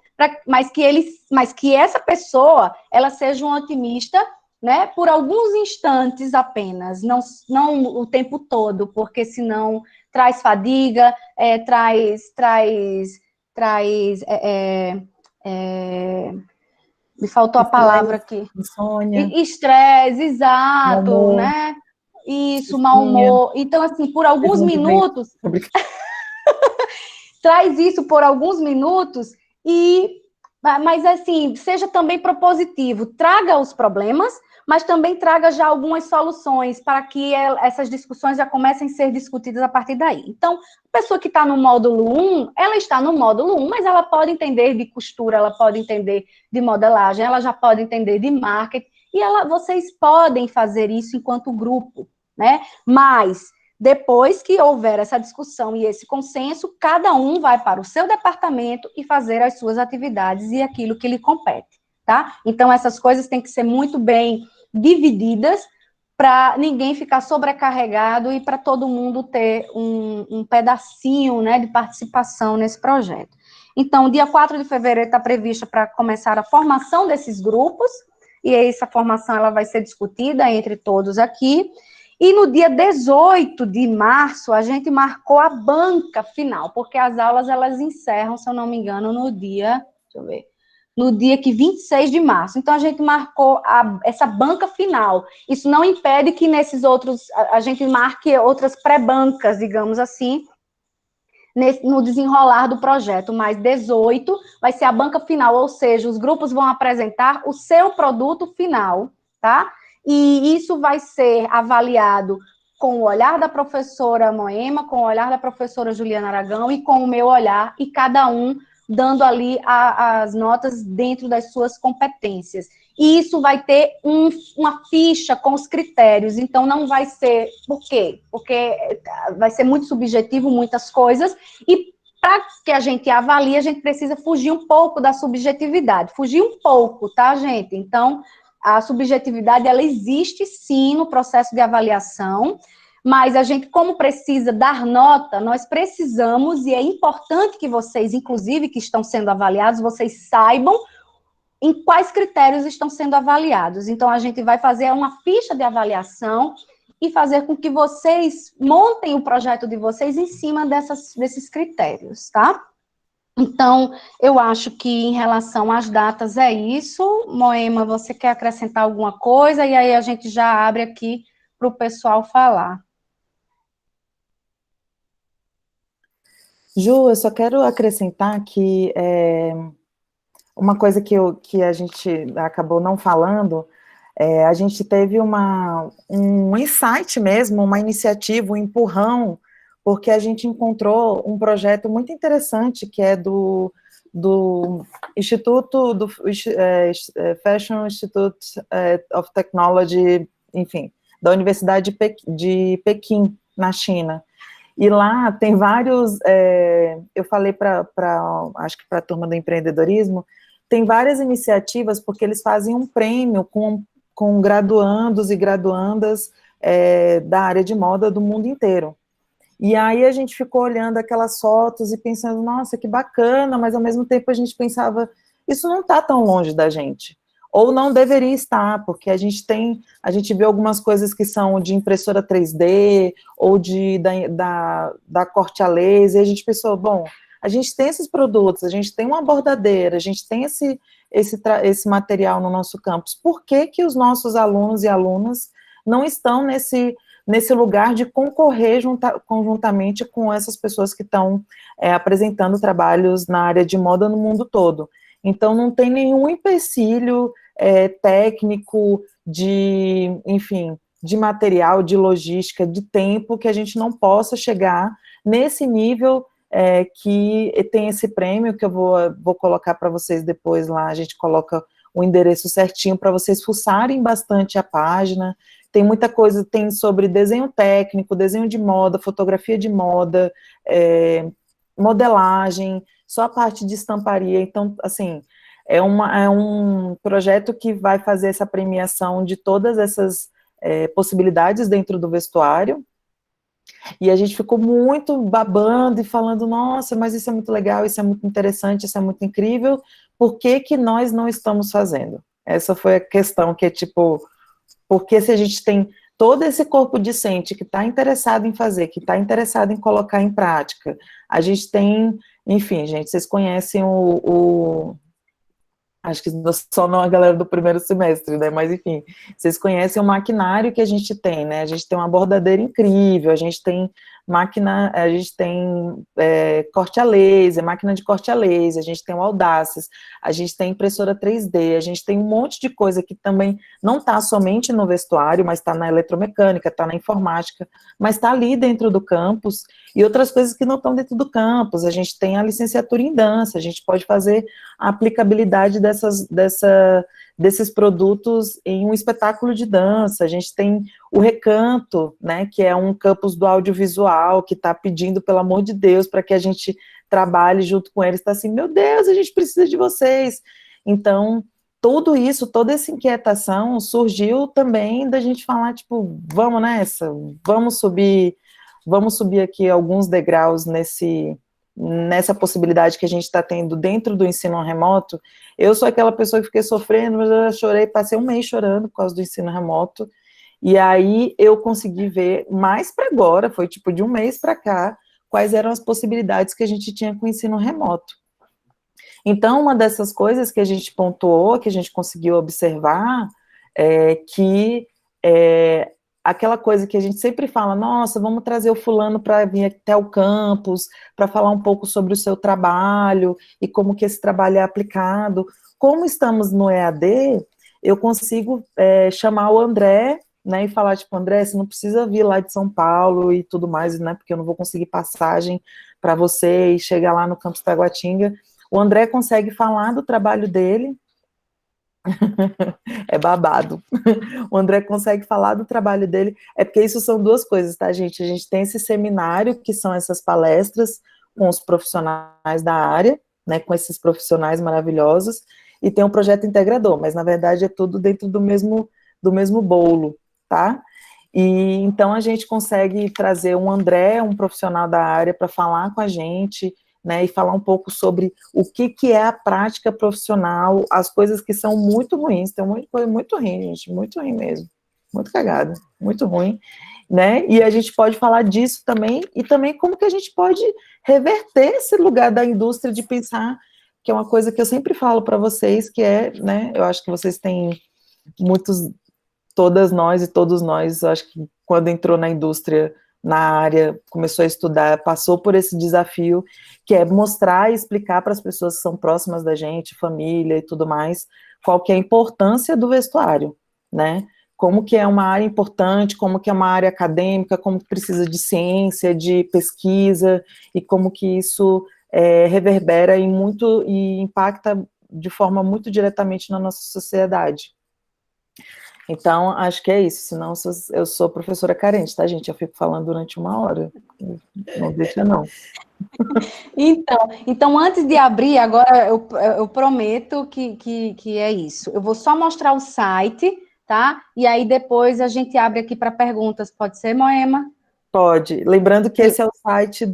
mas que essa pessoa, ela seja um otimista, né, por alguns instantes apenas, não o tempo todo, porque senão traz fadiga, me faltou a palavra aqui. Insônia. Estresse, exato, né? Isso, mau humor. Então, assim, por alguns minutos, traz isso por alguns minutos, mas, assim, seja também propositivo. Traga os problemas, mas também traga já algumas soluções para que essas discussões já comecem a ser discutidas a partir daí. Então, a pessoa que está no módulo 1, ela está no módulo 1, mas ela pode entender de costura, ela pode entender de modelagem, ela já pode entender de marketing, e vocês podem fazer isso enquanto grupo, né? Mas, depois que houver essa discussão e esse consenso, cada um vai para o seu departamento e fazer as suas atividades e aquilo que lhe compete, tá? Então, essas coisas têm que ser muito bem divididas, para ninguém ficar sobrecarregado e para todo mundo ter um pedacinho, né, de participação nesse projeto. Então, dia 4 de fevereiro está prevista para começar a formação desses grupos, e essa formação ela vai ser discutida entre todos aqui, e no dia 18 de março, a gente marcou a banca final, porque as aulas, elas encerram, se eu não me engano, no dia, deixa eu ver, no dia 26 de março. Então, a gente marcou essa banca final. Isso não impede que nesses outros, a gente marque outras pré-bancas, digamos assim, no desenrolar do projeto, mas 18 vai ser a banca final, ou seja, os grupos vão apresentar o seu produto final, tá? E isso vai ser avaliado com o olhar da professora Moema, com o olhar da professora Juliana Aragão e com o meu olhar, e cada um dando ali as notas dentro das suas competências. E isso vai ter uma ficha com os critérios, então não vai ser... Por quê? Porque vai ser muito subjetivo, muitas coisas, e para que a gente avalie, a gente precisa fugir um pouco da subjetividade. Fugir um pouco, tá, gente? Então, a subjetividade, ela existe, sim, no processo de avaliação, mas a gente, como precisa dar nota, nós precisamos, e é importante que vocês, inclusive, que estão sendo avaliados, vocês saibam em quais critérios estão sendo avaliados. Então, a gente vai fazer uma ficha de avaliação e fazer com que vocês montem o projeto de vocês em cima desses critérios, tá? Então, eu acho que em relação às datas é isso. Moema, você quer acrescentar alguma coisa? E aí a gente já abre aqui para o pessoal falar. Ju, eu só quero acrescentar que uma coisa que a gente acabou não falando, a gente teve um insight mesmo, uma iniciativa, um empurrão, porque a gente encontrou um projeto muito interessante, que é do Instituto, Fashion Institute of Technology, enfim, da Universidade de Pequim, na China. E lá tem vários, eu falei acho que para a turma do empreendedorismo, tem várias iniciativas, porque eles fazem um prêmio com graduandos e graduandas da área de moda do mundo inteiro. E aí a gente ficou olhando aquelas fotos e pensando, nossa, que bacana, mas ao mesmo tempo a gente pensava, isso não está tão longe da gente. Ou não deveria estar, porque a gente vê algumas coisas que são de impressora 3D, ou da corte a laser, e a gente pensou, bom, a gente tem esses produtos, a gente tem uma bordadeira, a gente tem esse material no nosso campus, por que os nossos alunos e alunas não estão nesse lugar de concorrer conjuntamente com essas pessoas que estão apresentando trabalhos na área de moda no mundo todo? Então, não tem nenhum empecilho técnico, enfim, de material, de logística, de tempo, que a gente não possa chegar nesse nível que tem esse prêmio, que eu vou colocar para vocês depois lá, a gente coloca o endereço certinho para vocês fuçarem bastante a página. Tem muita coisa, tem sobre desenho técnico, desenho de moda, fotografia de moda, modelagem, só a parte de estamparia. Então, assim, é um projeto que vai fazer essa premiação de todas essas possibilidades dentro do vestuário, e a gente ficou muito babando e falando, nossa, mas isso é muito legal, isso é muito interessante, isso é muito incrível, por que nós não estamos fazendo? Essa foi a questão, que é tipo, porque se a gente tem todo esse corpo discente que está interessado em fazer, que está interessado em colocar em prática, a gente tem, enfim, gente, vocês conhecem acho que só não a galera do primeiro semestre, né, mas enfim, vocês conhecem o maquinário que a gente tem, né, a gente tem uma bordadeira incrível, a gente tem máquina, a gente tem corte a laser, máquina de corte a laser, a gente tem o Audaces, a gente tem impressora 3D, a gente tem um monte de coisa que também não está somente no vestuário, mas está na eletromecânica, está na informática, mas está ali dentro do campus, e outras coisas que não estão dentro do campus. A gente tem a licenciatura em dança, a gente pode fazer a aplicabilidade desses produtos em um espetáculo de dança, a gente tem o Recanto, né, que é um campus do audiovisual, que está pedindo, pelo amor de Deus, para que a gente trabalhe junto com eles, está assim, meu Deus, a gente precisa de vocês. Então, tudo isso, toda essa inquietação surgiu também da gente falar, tipo, vamos nessa, vamos subir aqui alguns degraus nessa possibilidade que a gente está tendo dentro do ensino remoto. Eu sou aquela pessoa que fiquei sofrendo, mas eu já chorei, passei um mês chorando por causa do ensino remoto, e aí eu consegui ver mais para agora, foi tipo de um mês para cá, quais eram as possibilidades que a gente tinha com o ensino remoto. Então, uma dessas coisas que a gente pontuou, que a gente conseguiu observar, aquela coisa que a gente sempre fala, nossa, vamos trazer o fulano para vir até o campus, para falar um pouco sobre o seu trabalho, e como que esse trabalho é aplicado. Como estamos no EAD, eu consigo chamar o André, né, e falar, tipo, André, você não precisa vir lá de São Paulo e tudo mais, né, porque eu não vou conseguir passagem para você e chegar lá no campus Taguatinga. O André consegue falar do trabalho dele, é babado. O André consegue falar do trabalho dele, é porque isso são duas coisas, tá, gente? A gente tem esse seminário, que são essas palestras com os profissionais da área, né, com esses profissionais maravilhosos, e tem um projeto integrador, mas na verdade é tudo dentro do mesmo bolo, tá? E então a gente consegue trazer um André, um profissional da área, para falar com a gente, né, e falar um pouco sobre o que é a prática profissional, as coisas que são muito ruins, tem muita coisa muito ruim, gente, muito ruim mesmo, muito cagada, muito ruim, né, e a gente pode falar disso também, e também como que a gente pode reverter esse lugar da indústria de pensar, que é uma coisa que eu sempre falo para vocês, que é, né, eu acho que vocês têm muitos, todas nós e todos nós, eu acho que quando entrou na indústria, na área, começou a estudar, passou por esse desafio, que é mostrar e explicar para as pessoas que são próximas da gente, família e tudo mais, qual que é a importância do vestuário, né? Como que é uma área importante, como que é uma área acadêmica, como que precisa de ciência, de pesquisa, e como que isso reverbera e impacta de forma muito diretamente na nossa sociedade. Então, acho que é isso, senão eu sou professora carente, tá, gente? Eu fico falando durante 1 hora, não deixa não. Então, antes de abrir, agora eu prometo que é isso. Eu vou só mostrar o site, tá? E aí depois a gente abre aqui para perguntas, pode ser, Moema? Pode, lembrando que esse é o site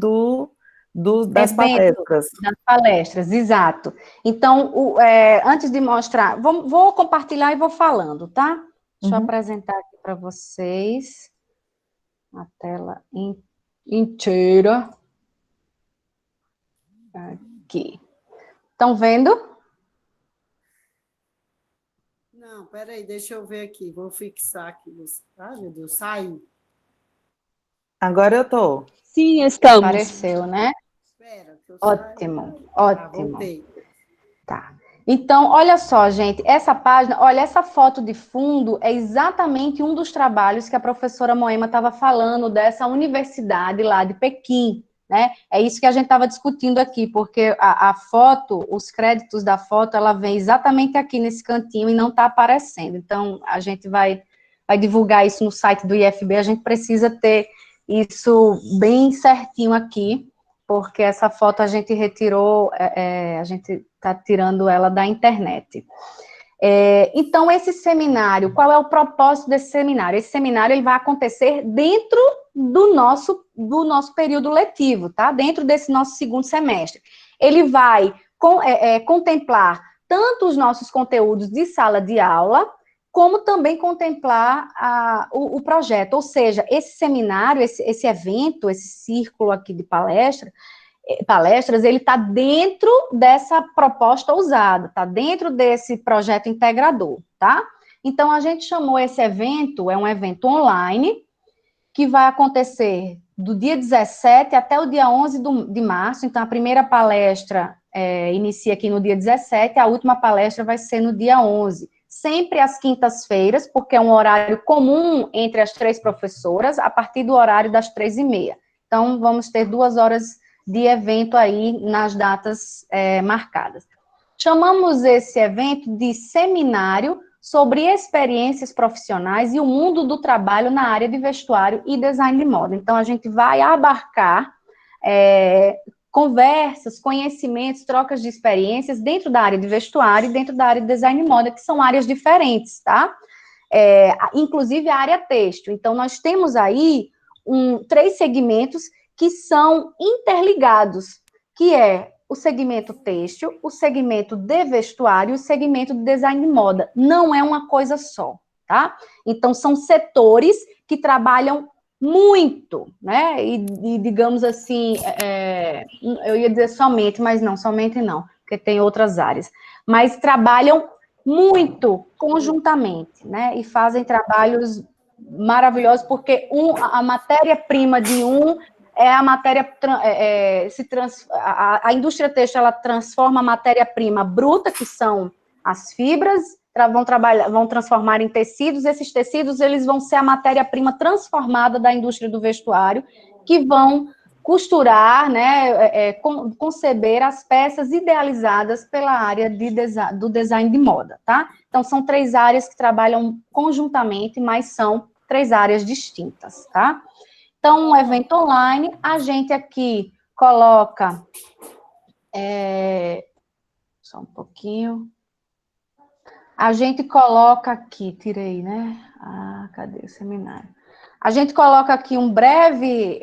das palestras. Das palestras, exato. Então, antes de mostrar, vou compartilhar e vou falando, tá? Deixa eu apresentar aqui para vocês a tela inteira. Aqui. Estão vendo? Não, peraí, deixa eu ver aqui. Vou fixar aqui. Ah, meu Deus, saiu. Agora eu tô. Sim, estamos. Apareceu, né? Espera, que eu ótimo. Voltei. Tá. Então, olha só, gente, essa página, olha, essa foto de fundo é exatamente um dos trabalhos que a professora Moema estava falando dessa universidade lá de Pequim, né? É isso que a gente estava discutindo aqui, porque a foto, os créditos da foto, ela vem exatamente aqui nesse cantinho e não está aparecendo. Então, a gente vai divulgar isso no site do IFB, a gente precisa ter isso bem certinho aqui, porque essa foto a gente retirou, a gente está tirando ela da internet. Então, esse seminário, qual é o propósito desse seminário? Esse seminário ele vai acontecer dentro do nosso período letivo, tá? Dentro desse nosso segundo semestre. Ele vai contemplar tanto os nossos conteúdos de sala de aula, como também contemplar o projeto, ou seja, esse seminário, esse evento, esse círculo aqui de palestras, ele está dentro dessa proposta ousada, está dentro desse projeto integrador, tá? Então, a gente chamou esse evento, é um evento online, que vai acontecer do dia 17 até o dia 11 de março, então a primeira palestra inicia aqui no dia 17, a última palestra vai ser no dia 11, sempre às quintas-feiras, porque é um horário comum entre as 3 professoras, a partir do horário das 3h30. Então, vamos ter 2 horas de evento aí nas datas marcadas. Chamamos esse evento de seminário sobre experiências profissionais e o mundo do trabalho na área de vestuário e design de moda. Então, a gente vai abarcar conversas, conhecimentos, trocas de experiências dentro da área de vestuário e dentro da área de design e moda, que são áreas diferentes, tá? Inclusive a área têxtil. Então, nós temos aí 3 segmentos que são interligados, que é o segmento têxtil, o segmento de vestuário e o segmento de design de moda. Não é uma coisa só, tá? Então, são setores que trabalham muito, né? E digamos assim, eu ia dizer somente, mas não, somente não, porque tem outras áreas. Mas trabalham muito conjuntamente, né? E fazem trabalhos maravilhosos, porque a matéria-prima de é a matéria, a indústria têxtil, ela transforma a matéria-prima bruta, que são as fibras, vão transformar em tecidos, esses tecidos, eles vão ser a matéria-prima transformada da indústria do vestuário, que vão costurar, né, conceber as peças idealizadas pela área do design de moda, tá? Então, são 3 áreas que trabalham conjuntamente, mas são 3 áreas distintas, tá? Então, um evento online, a gente aqui coloca... só um pouquinho. A gente coloca aqui, tirei, né? Cadê o seminário? A gente coloca aqui um breve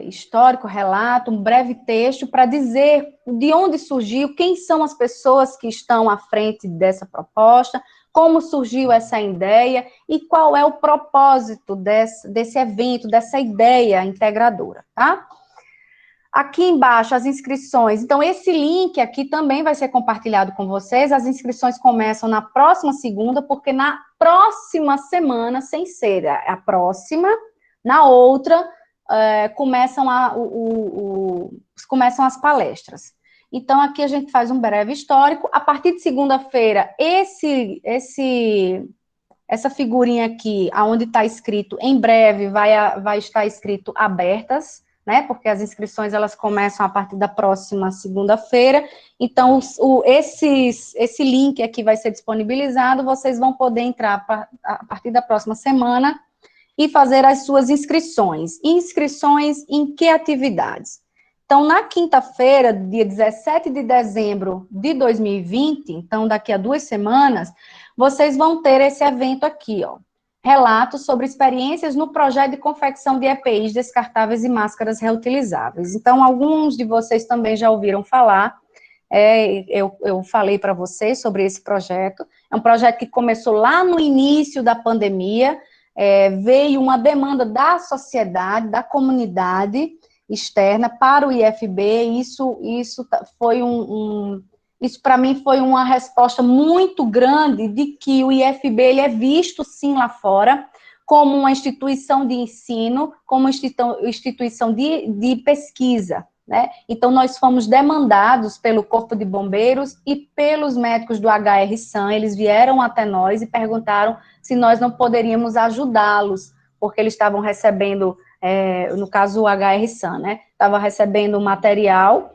histórico, relato, um breve texto para dizer de onde surgiu, quem são as pessoas que estão à frente dessa proposta, como surgiu essa ideia e qual é o propósito desse evento, dessa ideia integradora, tá? Aqui embaixo, as inscrições. Então, esse link aqui também vai ser compartilhado com vocês. As inscrições começam na próxima segunda, porque na próxima semana, sem ser a próxima, na outra, começam as palestras. Então, aqui a gente faz um breve histórico. A partir de segunda-feira, essa figurinha aqui, onde está escrito em breve, vai estar escrito abertas, né? Porque as inscrições, elas começam a partir da próxima segunda-feira. Então, esse link aqui vai ser disponibilizado, vocês vão poder entrar a partir da próxima semana e fazer as suas inscrições. Inscrições em que atividades? Então, na quinta-feira, dia 17 de dezembro de 2020, então daqui a 2 semanas, vocês vão ter esse evento aqui, ó. Relatos sobre experiências no projeto de confecção de EPIs descartáveis e máscaras reutilizáveis. Então, alguns de vocês também já ouviram falar, eu falei para vocês sobre esse projeto. É um projeto que começou lá no início da pandemia, veio uma demanda da sociedade, da comunidade externa para o IFB, isso foi isso para mim foi uma resposta muito grande de que o IFB ele é visto sim lá fora como uma instituição de ensino, como instituição de pesquisa, né? Então nós fomos demandados pelo Corpo de Bombeiros e pelos médicos do HR-SAM, eles vieram até nós e perguntaram se nós não poderíamos ajudá-los, porque eles estavam recebendo, no caso o HR-SAM, né? Estava recebendo material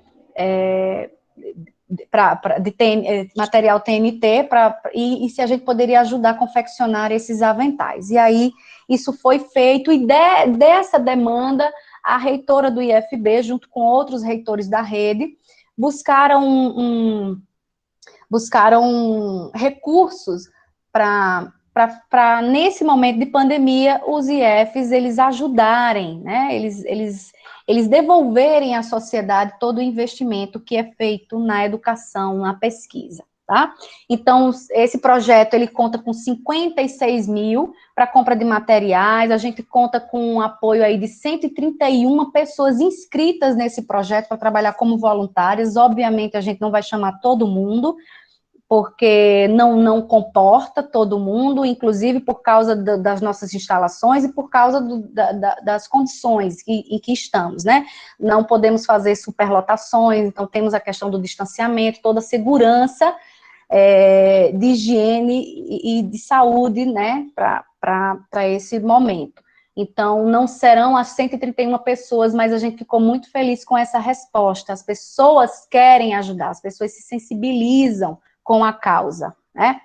material TNT, e se a gente poderia ajudar a confeccionar esses aventais. E aí, isso foi feito, e dessa demanda, a reitora do IFB, junto com outros reitores da rede, buscaram recursos para, nesse momento de pandemia, os IFs, eles ajudarem, né, eles devolverem à sociedade todo o investimento que é feito na educação, na pesquisa, tá? Então, esse projeto, ele conta com 56 mil para compra de materiais, a gente conta com um apoio aí de 131 pessoas inscritas nesse projeto para trabalhar como voluntárias. Obviamente, a gente não vai chamar todo mundo, porque não comporta todo mundo, inclusive por causa das nossas instalações e por causa das condições em que estamos, né? Não podemos fazer superlotações, então temos a questão do distanciamento, toda a segurança de higiene e de saúde, né, para esse momento. Então, não serão as 131 pessoas, mas a gente ficou muito feliz com essa resposta. As pessoas querem ajudar, as pessoas se sensibilizam com a causa, né?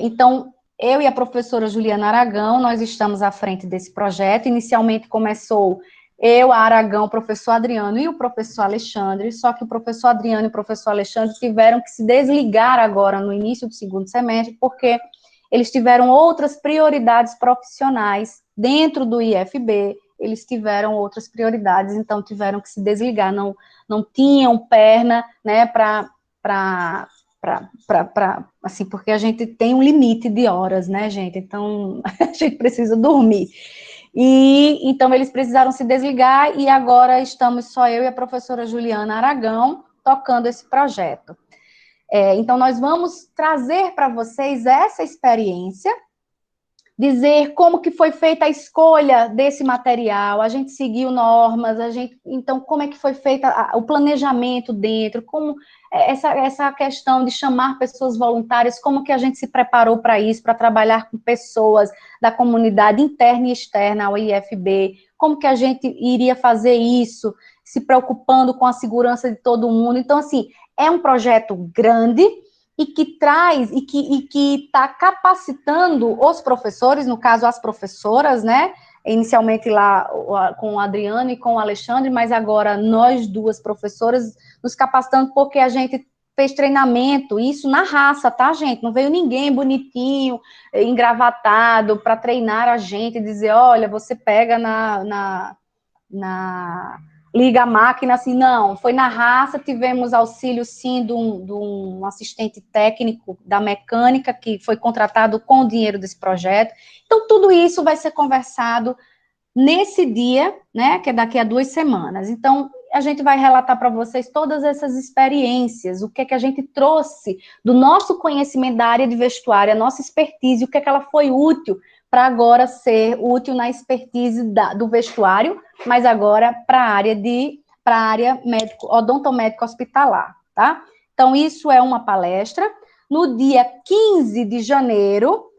Então, eu e a professora Juliana Aragão, nós estamos à frente desse projeto. Inicialmente começou eu, a Aragão, o professor Adriano e o professor Alexandre, só que o professor Adriano e o professor Alexandre tiveram que se desligar agora no início do segundo semestre, porque eles tiveram outras prioridades profissionais dentro do IFB, eles tiveram outras prioridades, então tiveram que se desligar, não tinham perna, né, assim, porque a gente tem um limite de horas, né, gente, então a gente precisa dormir. E então eles precisaram se desligar e agora estamos só eu e a professora Juliana Aragão tocando esse projeto. Então nós vamos trazer para vocês essa experiência, dizer como que foi feita a escolha desse material, a gente seguiu normas, então como é que foi feita o planejamento dentro, como essa questão de chamar pessoas voluntárias, como que a gente se preparou para isso, para trabalhar com pessoas da comunidade interna e externa ao IFB, como que a gente iria fazer isso, se preocupando com a segurança de todo mundo. Então, assim, é um projeto grande, e que traz, e que está capacitando os professores, no caso as professoras, né, inicialmente lá com o Adriano e com o Alexandre, mas agora nós duas professoras nos capacitando, porque a gente fez treinamento, isso na raça, tá, gente? Não veio ninguém bonitinho, engravatado, para treinar a gente, dizer, olha, você pega liga a máquina, assim, não, foi na raça, tivemos auxílio, sim, de um assistente técnico da mecânica, que foi contratado com o dinheiro desse projeto. Então, tudo isso vai ser conversado nesse dia, né, que é daqui a 2 semanas. Então, a gente vai relatar para vocês todas essas experiências, o que é que a gente trouxe do nosso conhecimento da área de vestuário, a nossa expertise, o que é que ela foi útil para agora ser útil na expertise do vestuário, mas agora para a área médico, odontomédico hospitalar, tá? Então, isso é uma palestra. No dia 15 de janeiro,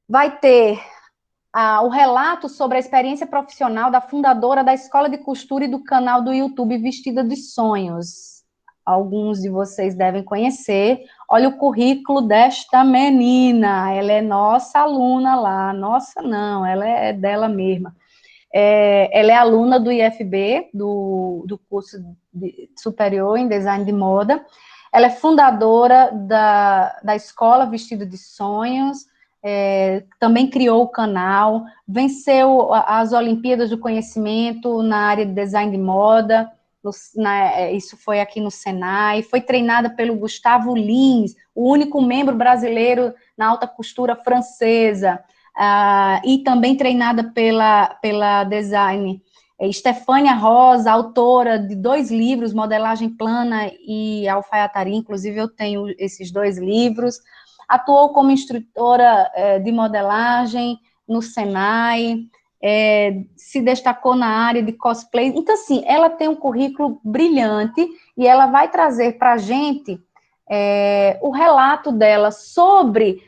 vai ter o relato sobre a experiência profissional da fundadora da Escola de Costura e do canal do YouTube Vestida dos Sonhos. Alguns de vocês devem conhecer. Olha o currículo desta menina, ela é nossa aluna lá, nossa não, ela é dela mesma. Ela é aluna do IFB, do curso superior em design de moda. Ela é fundadora da Escola Vestida de Sonhos, também criou o canal, venceu as Olimpíadas do Conhecimento na área de design de moda, isso foi aqui no Senai, foi treinada pelo Gustavo Lins, o único membro brasileiro na alta costura francesa, e também treinada pela design Estefânia Rosa, autora de 2 livros, Modelagem Plana e Alfaiataria, inclusive eu tenho esses 2 livros. Atuou como instrutora de modelagem no Senai, se destacou na área de cosplay. Então, assim, ela tem um currículo brilhante e ela vai trazer para a gente o relato dela sobre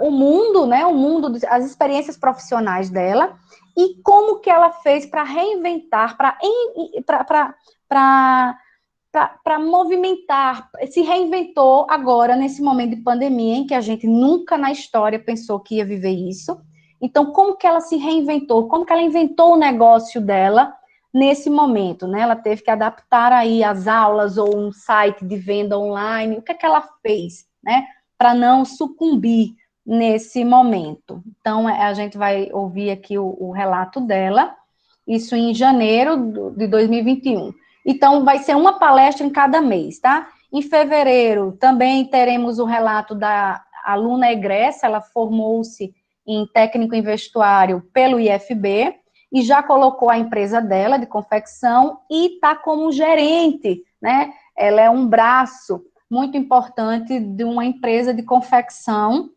o mundo, né, as experiências profissionais dela e como que ela fez para reinventar, para movimentar, se reinventou agora, nesse momento de pandemia, em que a gente nunca na história pensou que ia viver isso. Então, como que ela se reinventou? Como que ela inventou o negócio dela nesse momento, né? Ela teve que adaptar aí as aulas ou um site de venda online. O que é que ela fez, né? Para não sucumbir nesse momento. Então, a gente vai ouvir aqui o relato dela, isso em janeiro de 2021. Então, vai ser uma palestra em cada mês, tá? Em fevereiro, também teremos o relato da aluna egressa, ela formou-se em técnico em vestuário pelo IFB, e já colocou a empresa dela de confecção, e está como gerente, né? Ela é um braço muito importante de uma empresa de confecção,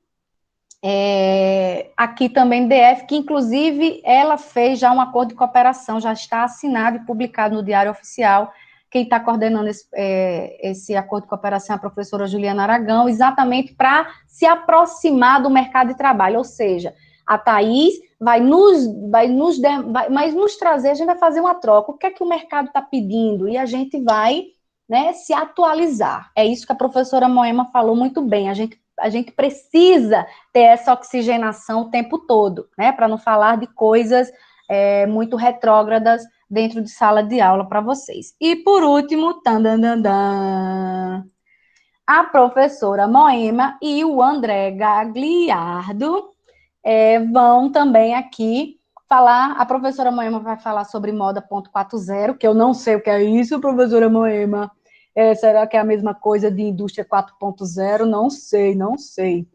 aqui também DF, que inclusive ela fez já um acordo de cooperação, já está assinado e publicado no Diário Oficial. Quem está coordenando esse acordo de cooperação é a professora Juliana Aragão, exatamente para se aproximar do mercado de trabalho, ou seja, a Thaís vai nos trazer, a gente vai fazer uma troca, o que é que o mercado está pedindo, e a gente vai, né, se atualizar. É isso que a professora Moema falou muito bem, a gente precisa ter essa oxigenação o tempo todo, né, para não falar de coisas muito retrógradas dentro de sala de aula para vocês. E por último, a professora Moema e o André Gagliardo vão também aqui falar. A professora Moema vai falar sobre moda 4.0, que eu não sei o que é isso, professora Moema. Será que é a mesma coisa de indústria 4.0? Não sei, não sei.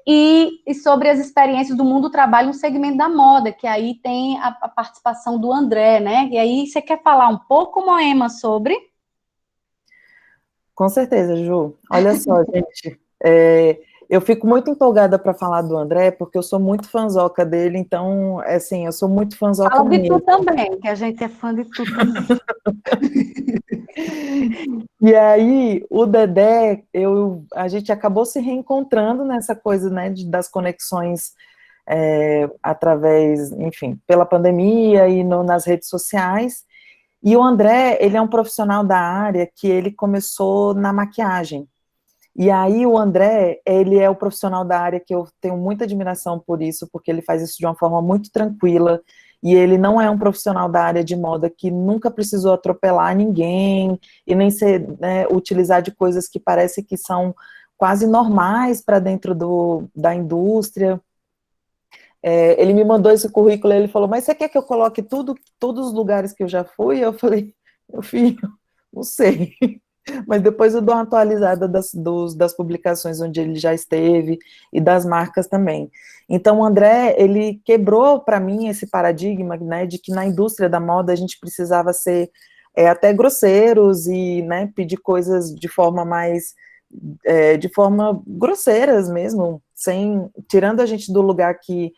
E sobre as experiências do mundo do trabalho no segmento da moda, que aí tem a participação do André, né? E aí você quer falar um pouco, Moema, sobre? Com certeza, Ju. Olha só, gente, eu fico muito empolgada para falar do André, porque eu sou muito fãzoca dele, então, assim, eu sou muito fãzoca Fala de tu mesmo. também, que a gente é fã de tu também. E aí, o Dedé, a gente acabou se reencontrando nessa coisa, né, das conexões através, enfim, pela pandemia e nas redes sociais. E o André, ele é um profissional da área que ele começou na maquiagem. E aí o André, ele é o profissional da área que eu tenho muita admiração por isso, porque ele faz isso de uma forma muito tranquila, e ele não é um profissional da área de moda que nunca precisou atropelar ninguém, e nem né, utilizar de coisas que parece que são quase normais para dentro da indústria. Ele me mandou esse currículo, ele falou, mas você quer que eu coloque todos os lugares que eu já fui? Eu falei, meu filho, não sei. Mas depois eu dou uma atualizada das publicações onde ele já esteve e das marcas também. Então, o André, ele quebrou para mim esse paradigma, né, de que na indústria da moda a gente precisava ser até grosseiros e, né, pedir coisas de forma mais, de forma grosseiras mesmo, tirando a gente do lugar que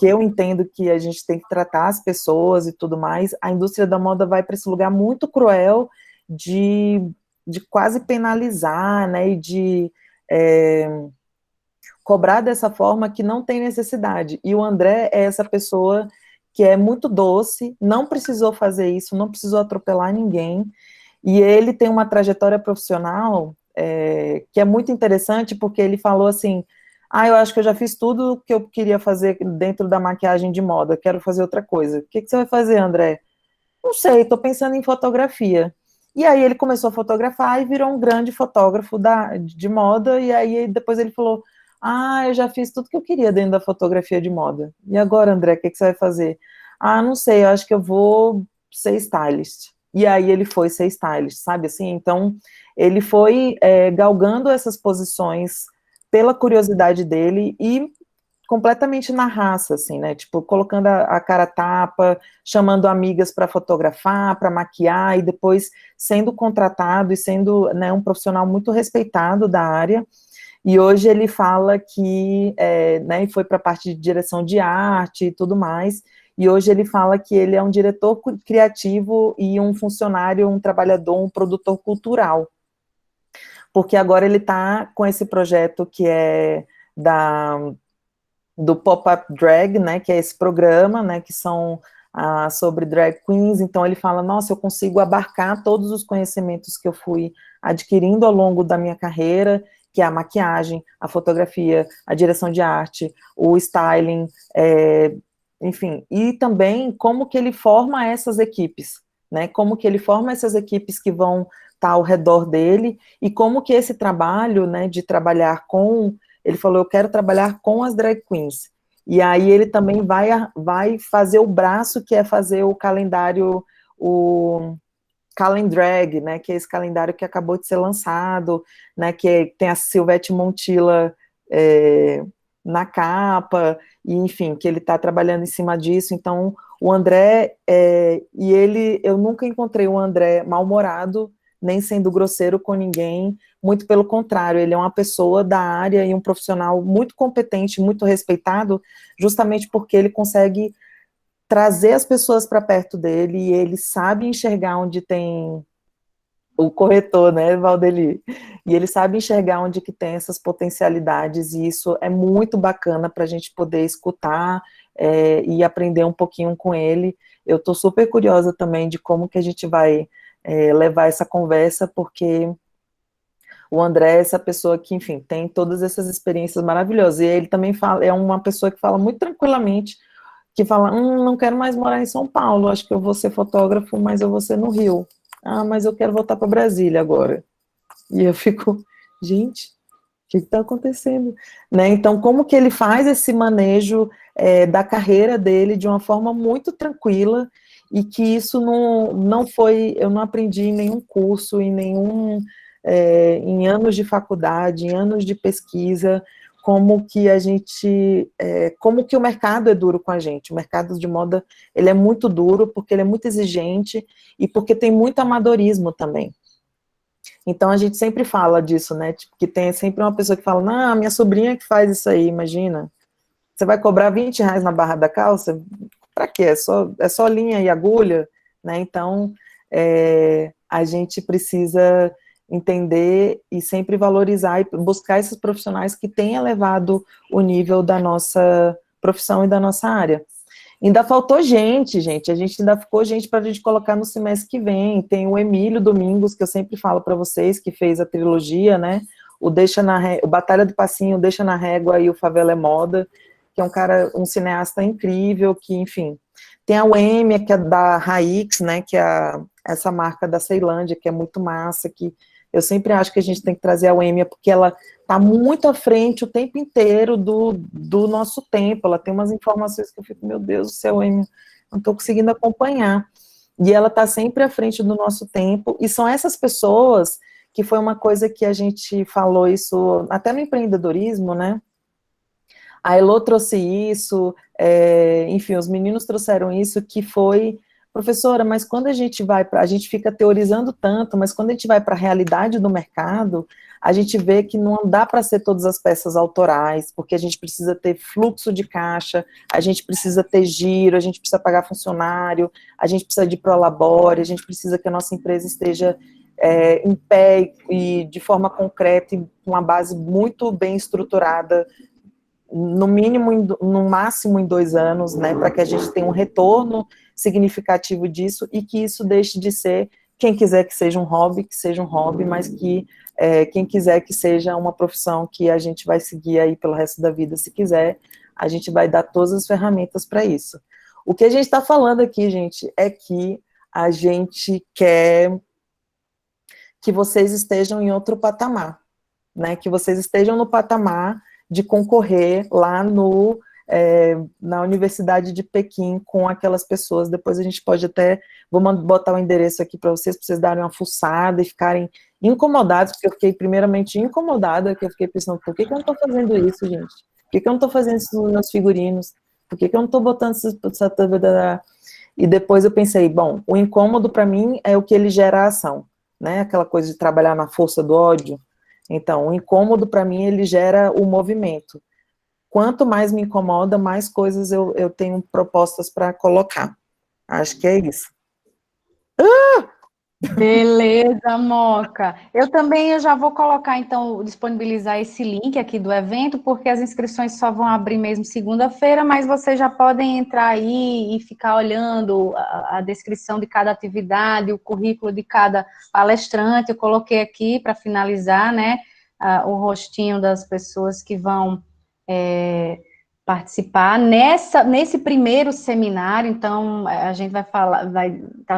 eu entendo que a gente tem que tratar as pessoas e tudo mais. A indústria da moda vai para esse lugar muito cruel de quase penalizar, né, e de cobrar dessa forma que não tem necessidade. E o André é essa pessoa que é muito doce, não precisou fazer isso, não precisou atropelar ninguém, e ele tem uma trajetória profissional que é muito interessante, porque ele falou assim, eu acho que eu já fiz tudo que eu queria fazer dentro da maquiagem de moda, quero fazer outra coisa. O que você vai fazer, André? Não sei, estou pensando em fotografia. E aí ele começou a fotografar e virou um grande fotógrafo de moda, e aí depois ele falou, eu já fiz tudo que eu queria dentro da fotografia de moda. E agora, André, o que você vai fazer? Não sei, eu acho que eu vou ser stylist. E aí ele foi ser stylist, sabe assim? Então, ele foi galgando essas posições pela curiosidade dele e completamente na raça, assim, né? Tipo, colocando a cara a tapa, chamando amigas para fotografar, para maquiar, e depois sendo contratado e sendo, né, um profissional muito respeitado da área. E hoje ele fala que, né, foi para a parte de direção de arte e tudo mais, e hoje ele fala que ele é um diretor criativo e um funcionário, um trabalhador, um produtor cultural. Porque agora ele está com esse projeto que é do Pop-Up Drag, né, que é esse programa, né, que são sobre drag queens. Então ele fala, nossa, eu consigo abarcar todos os conhecimentos que eu fui adquirindo ao longo da minha carreira, que é a maquiagem, a fotografia, a direção de arte, o styling, enfim, e também como que ele forma essas equipes, né, como que ele forma essas equipes que vão estar ao redor dele, e como que esse trabalho, né, de trabalhar ele falou, eu quero trabalhar com as drag queens. E aí ele também vai fazer o braço, que é fazer o calendário, o Calendrag, né, que é esse calendário que acabou de ser lançado, né, que tem a Silvete Montilla na capa, e enfim, que ele está trabalhando em cima disso. Então, o André, eu nunca encontrei um André mal-humorado, nem sendo grosseiro com ninguém, muito pelo contrário, ele é uma pessoa da área e um profissional muito competente, muito respeitado, justamente porque ele consegue trazer as pessoas para perto dele, e ele sabe enxergar onde tem o corretor, né, Valdeli? E ele sabe enxergar onde que tem essas potencialidades, e isso é muito bacana para a gente poder escutar e aprender um pouquinho com ele. Eu estou super curiosa também de como que a gente vai levar essa conversa, porque o André é essa pessoa que, enfim, tem todas essas experiências maravilhosas, e ele também fala, é uma pessoa que fala muito tranquilamente, que fala, não quero mais morar em São Paulo, acho que eu vou ser fotógrafo, mas eu vou ser no Rio. Ah, mas eu quero voltar para Brasília agora. E eu fico, gente, o que está acontecendo? Né? Então, como que ele faz esse manejo da carreira dele de uma forma muito tranquila, e que isso não foi, eu não aprendi em nenhum curso, em anos de faculdade, em anos de pesquisa, como que a gente, como que o mercado é duro com a gente. O mercado de moda, ele é muito duro, porque ele é muito exigente, e porque tem muito amadorismo também. Então, a gente sempre fala disso, né, tipo, que tem sempre uma pessoa que fala, não, minha sobrinha que faz isso aí, imagina. Você vai cobrar R$20 na barra da calça? Para quê? É só linha e agulha, né? Então, a gente precisa entender e sempre valorizar e buscar esses profissionais que tenham elevado o nível da nossa profissão e da nossa área. Ainda faltou gente, a gente ainda ficou gente para a gente colocar no semestre que vem. Tem o Emílio Domingos, que eu sempre falo para vocês, que fez a trilogia, né? O Batalha do Passinho, o Deixa na Régua e o Favela é Moda, que é um cara, um cineasta incrível, que, enfim. Tem a Wêmia, que é da Raix, né? Que é essa marca da Ceilândia, que é muito massa, que eu sempre acho que a gente tem que trazer a Wêmia, porque ela está muito à frente o tempo inteiro do nosso tempo. Ela tem umas informações que eu fico, meu Deus do céu, Wêmia, não estou conseguindo acompanhar. E ela está sempre à frente do nosso tempo, e são essas pessoas, que foi uma coisa que a gente falou isso, até no empreendedorismo, né? A Elô trouxe isso, enfim, os meninos trouxeram isso, que foi, professora, mas quando a gente a gente fica teorizando tanto, mas quando a gente vai para a realidade do mercado, a gente vê que não dá para ser todas as peças autorais, porque a gente precisa ter fluxo de caixa, a gente precisa ter giro, a gente precisa pagar funcionário, a gente precisa de prolabore, a gente precisa que a nossa empresa esteja em pé e de forma concreta, e com uma base muito bem estruturada, no mínimo, no máximo em 2 anos, né, para que a gente tenha um retorno significativo disso, e que isso deixe de ser, quem quiser que seja um hobby, mas que quem quiser que seja uma profissão que a gente vai seguir aí pelo resto da vida, se quiser, a gente vai dar todas as ferramentas para isso. O que a gente está falando aqui, gente, é que a gente quer que vocês estejam em outro patamar, né, que vocês estejam no patamar de concorrer lá na Universidade de Pequim com aquelas pessoas. Depois a gente pode até, vou botar o endereço aqui para vocês darem uma fuçada e ficarem incomodados, porque eu fiquei primeiramente incomodada, que eu fiquei pensando, por que eu não estou fazendo isso, gente? Por que eu não estou fazendo isso nos meus figurinos? Por que eu não estou botando essa... E depois eu pensei, bom, o incômodo para mim é o que ele gera a ação, né? Aquela coisa de trabalhar na força do ódio. Então, o incômodo, para mim, ele gera o movimento. Quanto mais me incomoda, mais coisas eu tenho propostas para colocar. Acho que é isso. Beleza, Moca. Eu já vou colocar, então, disponibilizar esse link aqui do evento, porque as inscrições só vão abrir mesmo segunda-feira, mas vocês já podem entrar aí e ficar olhando a descrição de cada atividade, o currículo de cada palestrante. Eu coloquei aqui para finalizar, né, o rostinho das pessoas que vão participar nesse primeiro seminário. Então a gente vai falar,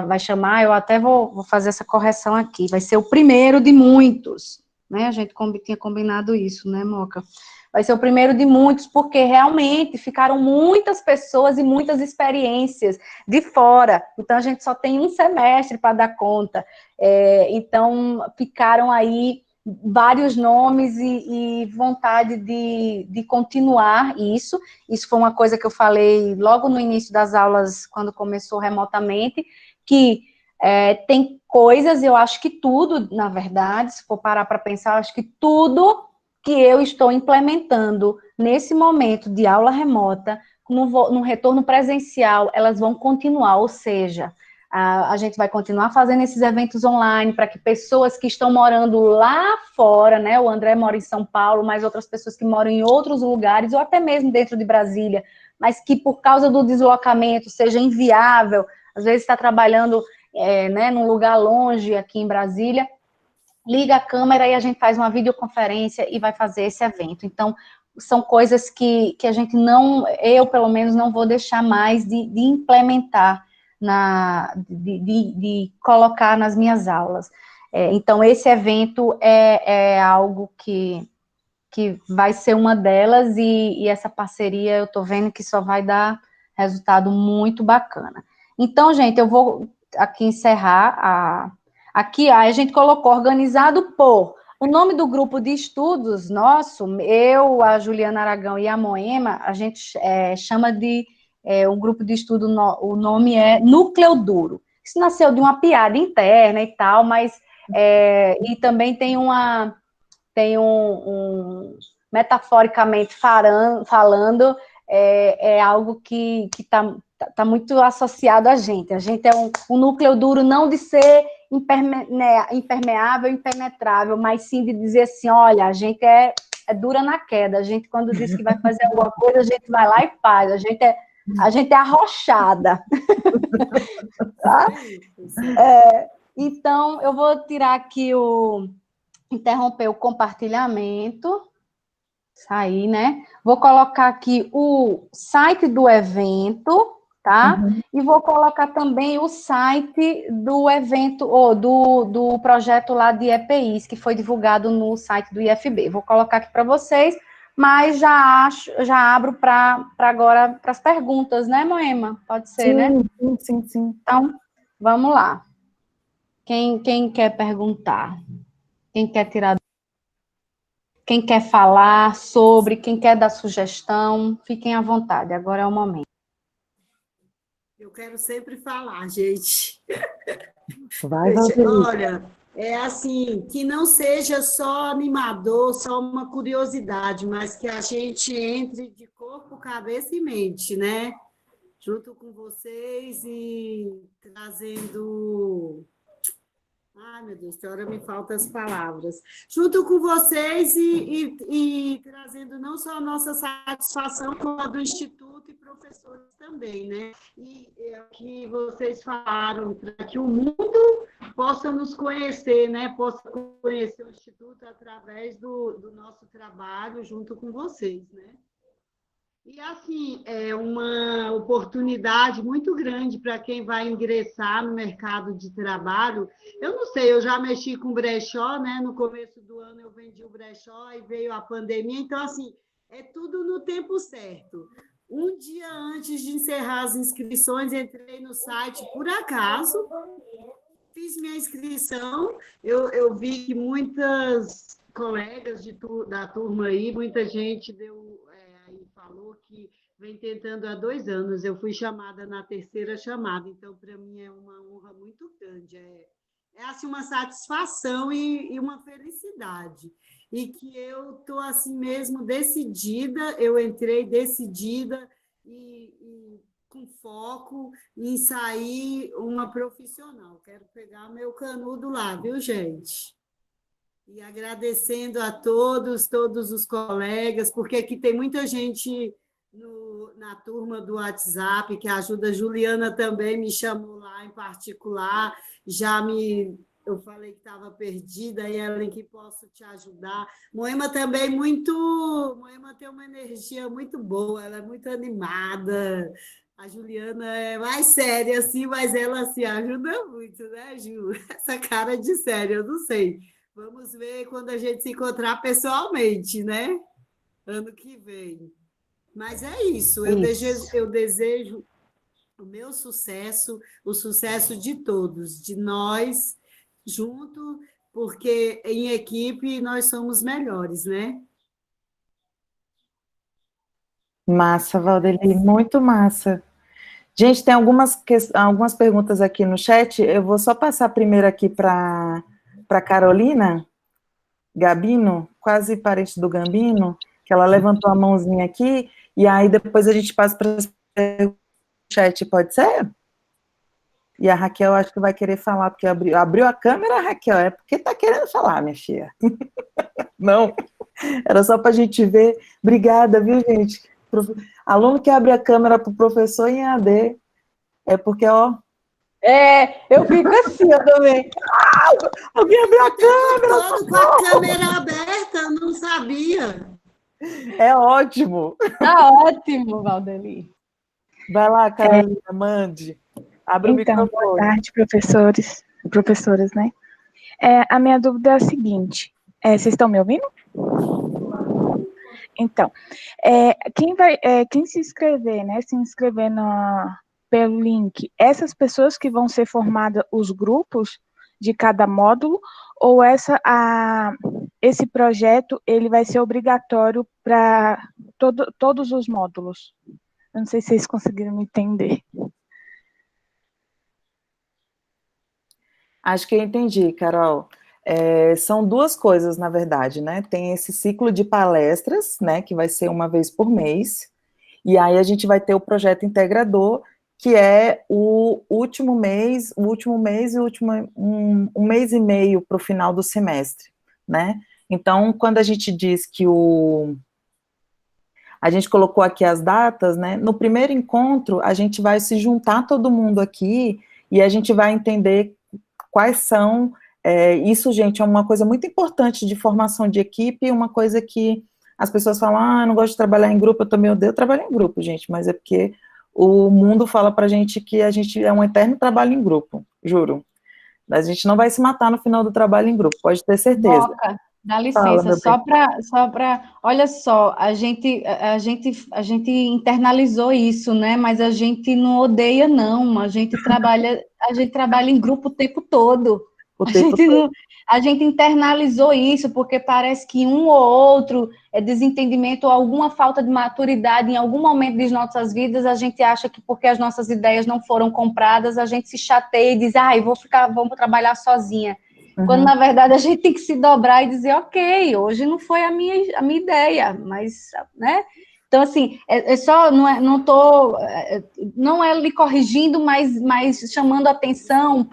vai chamar, eu até vou fazer essa correção aqui, vai ser o primeiro de muitos, né, a gente tinha combinado isso, né, Moca? Vai ser o primeiro de muitos, porque realmente ficaram muitas pessoas e muitas experiências de fora, então a gente só tem um semestre para dar conta, então ficaram aí vários nomes e vontade de continuar isso. Isso foi uma coisa que eu falei logo no início das aulas, quando começou remotamente, que tem coisas, eu acho que tudo, na verdade, se for parar para pensar, eu acho que tudo que eu estou implementando nesse momento de aula remota, no retorno presencial, elas vão continuar, ou seja, a gente vai continuar fazendo esses eventos online para que pessoas que estão morando lá fora, né, o André mora em São Paulo, mas outras pessoas que moram em outros lugares, ou até mesmo dentro de Brasília, mas que por causa do deslocamento seja inviável, às vezes está trabalhando né, num lugar longe aqui em Brasília, liga a câmera e a gente faz uma videoconferência e vai fazer esse evento. Então, são coisas que a gente não, eu pelo menos não vou deixar mais de implementar, de colocar nas minhas aulas. Então, esse evento é algo que vai ser uma delas, e essa parceria eu estou vendo que só vai dar resultado muito bacana. Então, gente, eu vou aqui encerrar. Aqui a gente colocou organizado por... O nome do grupo de estudos nosso, eu, a Juliana Aragão e a Moema, a gente chama de um grupo de estudo, o nome é Núcleo Duro. Isso nasceu de uma piada interna e tal, mas... e também tem metaforicamente falando, é algo que tá muito associado a gente. A gente é um núcleo duro, não de ser impermeável, impenetrável, mas sim de dizer assim, olha, a gente é dura na queda, a gente quando diz que vai fazer alguma coisa, a gente vai lá e faz, a gente é arrochada. Tá? Então, eu vou tirar aqui interromper o compartilhamento, sair, né? Vou colocar aqui o site do evento, tá? Uhum. E vou colocar também o site do evento, ou do projeto lá de EPIs, que foi divulgado no site do IFB. Vou colocar aqui para vocês, mas já abro para agora para as perguntas, né, Moema? Pode ser, né? Sim. Então, vamos lá. Quem quer perguntar? Quem quer tirar? Quem quer falar sobre? Quem quer dar sugestão? Fiquem à vontade, agora é o momento. Eu quero sempre falar, gente. Vai, olha, é assim, que não seja só animador, só uma curiosidade, mas que a gente entre de corpo, cabeça e mente, né? Junto com vocês e trazendo... Ai, meu Deus, tem hora me faltam as palavras. Junto com vocês e trazendo não só a nossa satisfação, como a do Instituto e professores também, né? E é o que vocês falaram, para que o mundo possa nos conhecer, né? Possa conhecer o Instituto através do nosso trabalho junto com vocês, né? E, assim, é uma oportunidade muito grande para quem vai ingressar no mercado de trabalho. Eu não sei, eu já mexi com brechó, né? No começo do ano eu vendi o brechó e veio a pandemia. Então, assim, é tudo no tempo certo. Um dia antes de encerrar as inscrições, entrei no site por acaso, fiz minha inscrição, eu vi que muitas colegas da turma aí, muita gente falou que vem tentando há 2 anos. Eu fui chamada na 3ª chamada, então, para mim, é uma honra muito grande. É assim, uma satisfação e uma felicidade. E que eu estou, assim mesmo, decidida, eu entrei decidida e com foco em sair uma profissional. Quero pegar meu canudo lá, viu, gente? E agradecendo a todos os colegas, porque aqui tem muita gente na turma do WhatsApp que ajuda. A Juliana também me chamou lá em particular, eu falei que estava perdida, e ela em que posso te ajudar. Moema também Moema tem uma energia muito boa, ela é muito animada. A Juliana é mais séria, assim, mas ela se ajuda muito, né, Ju? Essa cara de séria, eu não sei. Vamos ver quando a gente se encontrar pessoalmente, né? Ano que vem. Mas é isso. Eu desejo o meu sucesso, o sucesso de todos, de nós, junto, porque em equipe nós somos melhores, né? Massa, Valdeli, muito massa. Gente, tem algumas perguntas aqui no chat. Eu vou só passar primeiro aqui para Carolina Gabino, quase parente do Gambino, que ela levantou a mãozinha aqui, e aí depois a gente passa para o chat, pode ser? E a Raquel acho que vai querer falar, porque abriu a câmera, Raquel, é porque está querendo falar, minha filha. Não, era só para a gente ver. Obrigada, viu, gente? Aluno que abre a câmera para o professor em AD, é porque, ó... eu fico assim, eu também. Alguém abriu a câmera! Todo com a câmera aberta, eu não sabia. É ótimo. Tá ótimo, Valdeli. Vai lá, Carolina, mande. Abre o Então, boa microfone. tarde, professores e professoras, né? A minha dúvida é a seguinte, vocês estão me ouvindo? Então, quem se inscrever, né, pelo link, essas pessoas que vão ser formadas os grupos de cada módulo, ou esse projeto, ele vai ser obrigatório para todos os módulos? Eu não sei se vocês conseguiram me entender. Acho que eu entendi, Carol. São duas coisas, na verdade, né? Tem esse ciclo de palestras, né, que vai ser uma vez por mês, e aí a gente vai ter o projeto integrador, que é o último mês e um mês e meio para o final do semestre, né? Então, quando a gente diz que a gente colocou aqui as datas, né? No primeiro encontro, a gente vai se juntar todo mundo aqui e a gente vai entender quais são. Isso, gente, é uma coisa muito importante de formação de equipe, uma coisa que as pessoas falam, eu não gosto de trabalhar em grupo, eu também odeio trabalhar em grupo, gente, mas é porque o mundo fala pra gente que a gente é um eterno trabalho em grupo, juro. A gente não vai se matar no final do trabalho em grupo, pode ter certeza. Moca, dá Fala, licença, meu bem. olha só, a gente internalizou isso, né? Mas a gente não odeia, não. A gente trabalha em grupo o tempo todo. A gente internalizou isso, porque parece que um ou outro desentendimento ou alguma falta de maturidade em algum momento de nossas vidas, a gente acha que porque as nossas ideias não foram compradas, a gente se chateia e diz, vamos trabalhar sozinha. Quando, na verdade, a gente tem que se dobrar e dizer, ok, hoje não foi a minha ideia, mas, né? Então, assim, não é lhe corrigindo, mas chamando atenção,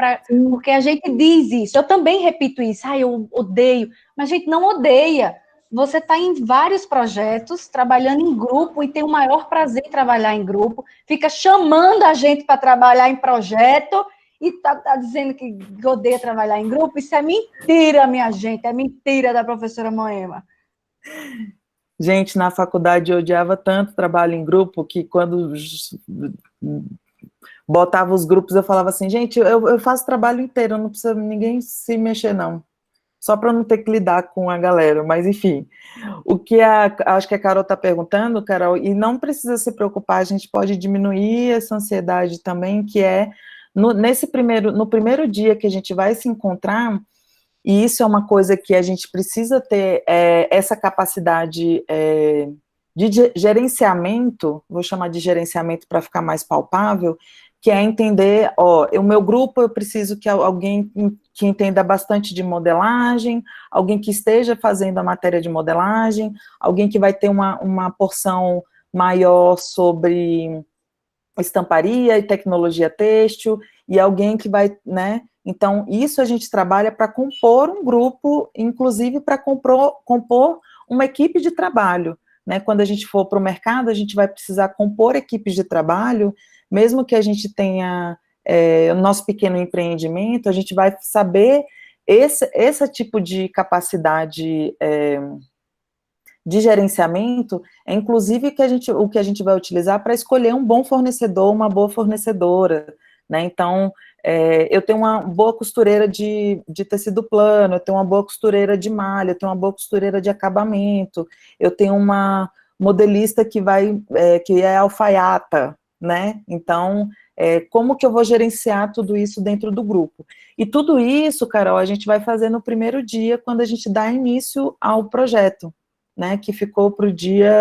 porque a gente diz isso. Eu também repito isso, eu odeio, mas a gente não odeia. Você está em vários projetos, trabalhando em grupo, e tem o maior prazer em trabalhar em grupo, fica chamando a gente para trabalhar em projeto, e tá dizendo que odeia trabalhar em grupo. Isso é mentira, minha gente, é mentira da professora Moema. Gente, na faculdade eu odiava tanto trabalho em grupo que quando botava os grupos eu falava assim, gente, eu faço trabalho inteiro, não precisa ninguém se mexer não, só para não ter que lidar com a galera, mas enfim, o que acho que a Carol está perguntando, Carol, e não precisa se preocupar, a gente pode diminuir essa ansiedade também, que é no primeiro dia que a gente vai se encontrar. E isso é uma coisa que a gente precisa ter essa capacidade de gerenciamento, vou chamar de gerenciamento para ficar mais palpável, que é entender, o meu grupo eu preciso que alguém que entenda bastante de modelagem, alguém que esteja fazendo a matéria de modelagem, alguém que vai ter uma porção maior sobre estamparia e tecnologia têxtil, e alguém que vai, né? Então, isso a gente trabalha para compor um grupo, inclusive para compor uma equipe de trabalho, né? Quando a gente for para o mercado, a gente vai precisar compor equipes de trabalho, mesmo que a gente tenha o nosso pequeno empreendimento, a gente vai saber esse tipo de capacidade de gerenciamento, inclusive o que a gente vai utilizar para escolher um bom fornecedor, uma boa fornecedora, né? Então, eu tenho uma boa costureira de tecido plano, eu tenho uma boa costureira de malha, eu tenho uma boa costureira de acabamento, eu tenho uma modelista que é alfaiata, né? Então, como que eu vou gerenciar tudo isso dentro do grupo? E tudo isso, Carol, a gente vai fazer no primeiro dia, quando a gente dá início ao projeto, né, que ficou para o dia,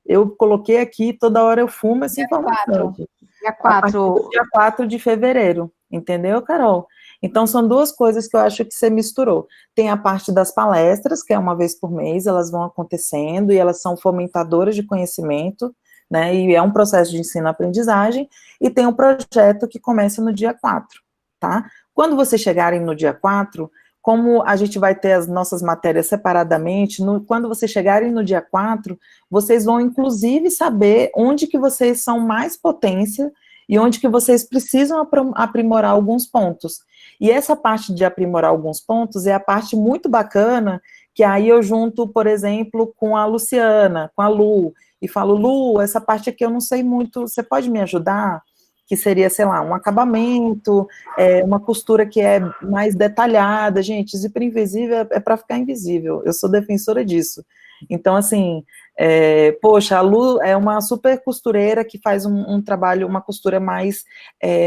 eu coloquei aqui, toda hora eu fumo essa informação. Dia 4. Dia 4 de fevereiro, entendeu, Carol? Então, são duas coisas que eu acho que você misturou. Tem a parte das palestras, que é uma vez por mês, elas vão acontecendo, e elas são fomentadoras de conhecimento, né, e é um processo de ensino-aprendizagem, e tem um projeto que começa no dia 4, tá? Quando vocês chegarem no dia 4, como a gente vai ter as nossas matérias separadamente, quando vocês chegarem no dia 4, vocês vão, inclusive, saber onde que vocês são mais potência e onde que vocês precisam aprimorar alguns pontos. E essa parte de aprimorar alguns pontos é a parte muito bacana que aí eu junto, por exemplo, com a Luciana, com a Lu, e falo, Lu, essa parte aqui eu não sei muito, você pode me ajudar? Que seria, sei lá, um acabamento, uma costura que é mais detalhada. Gente, zíper invisível é para ficar invisível, eu sou defensora disso. Então, assim, poxa, a Lu é uma super costureira que faz um trabalho, uma costura mais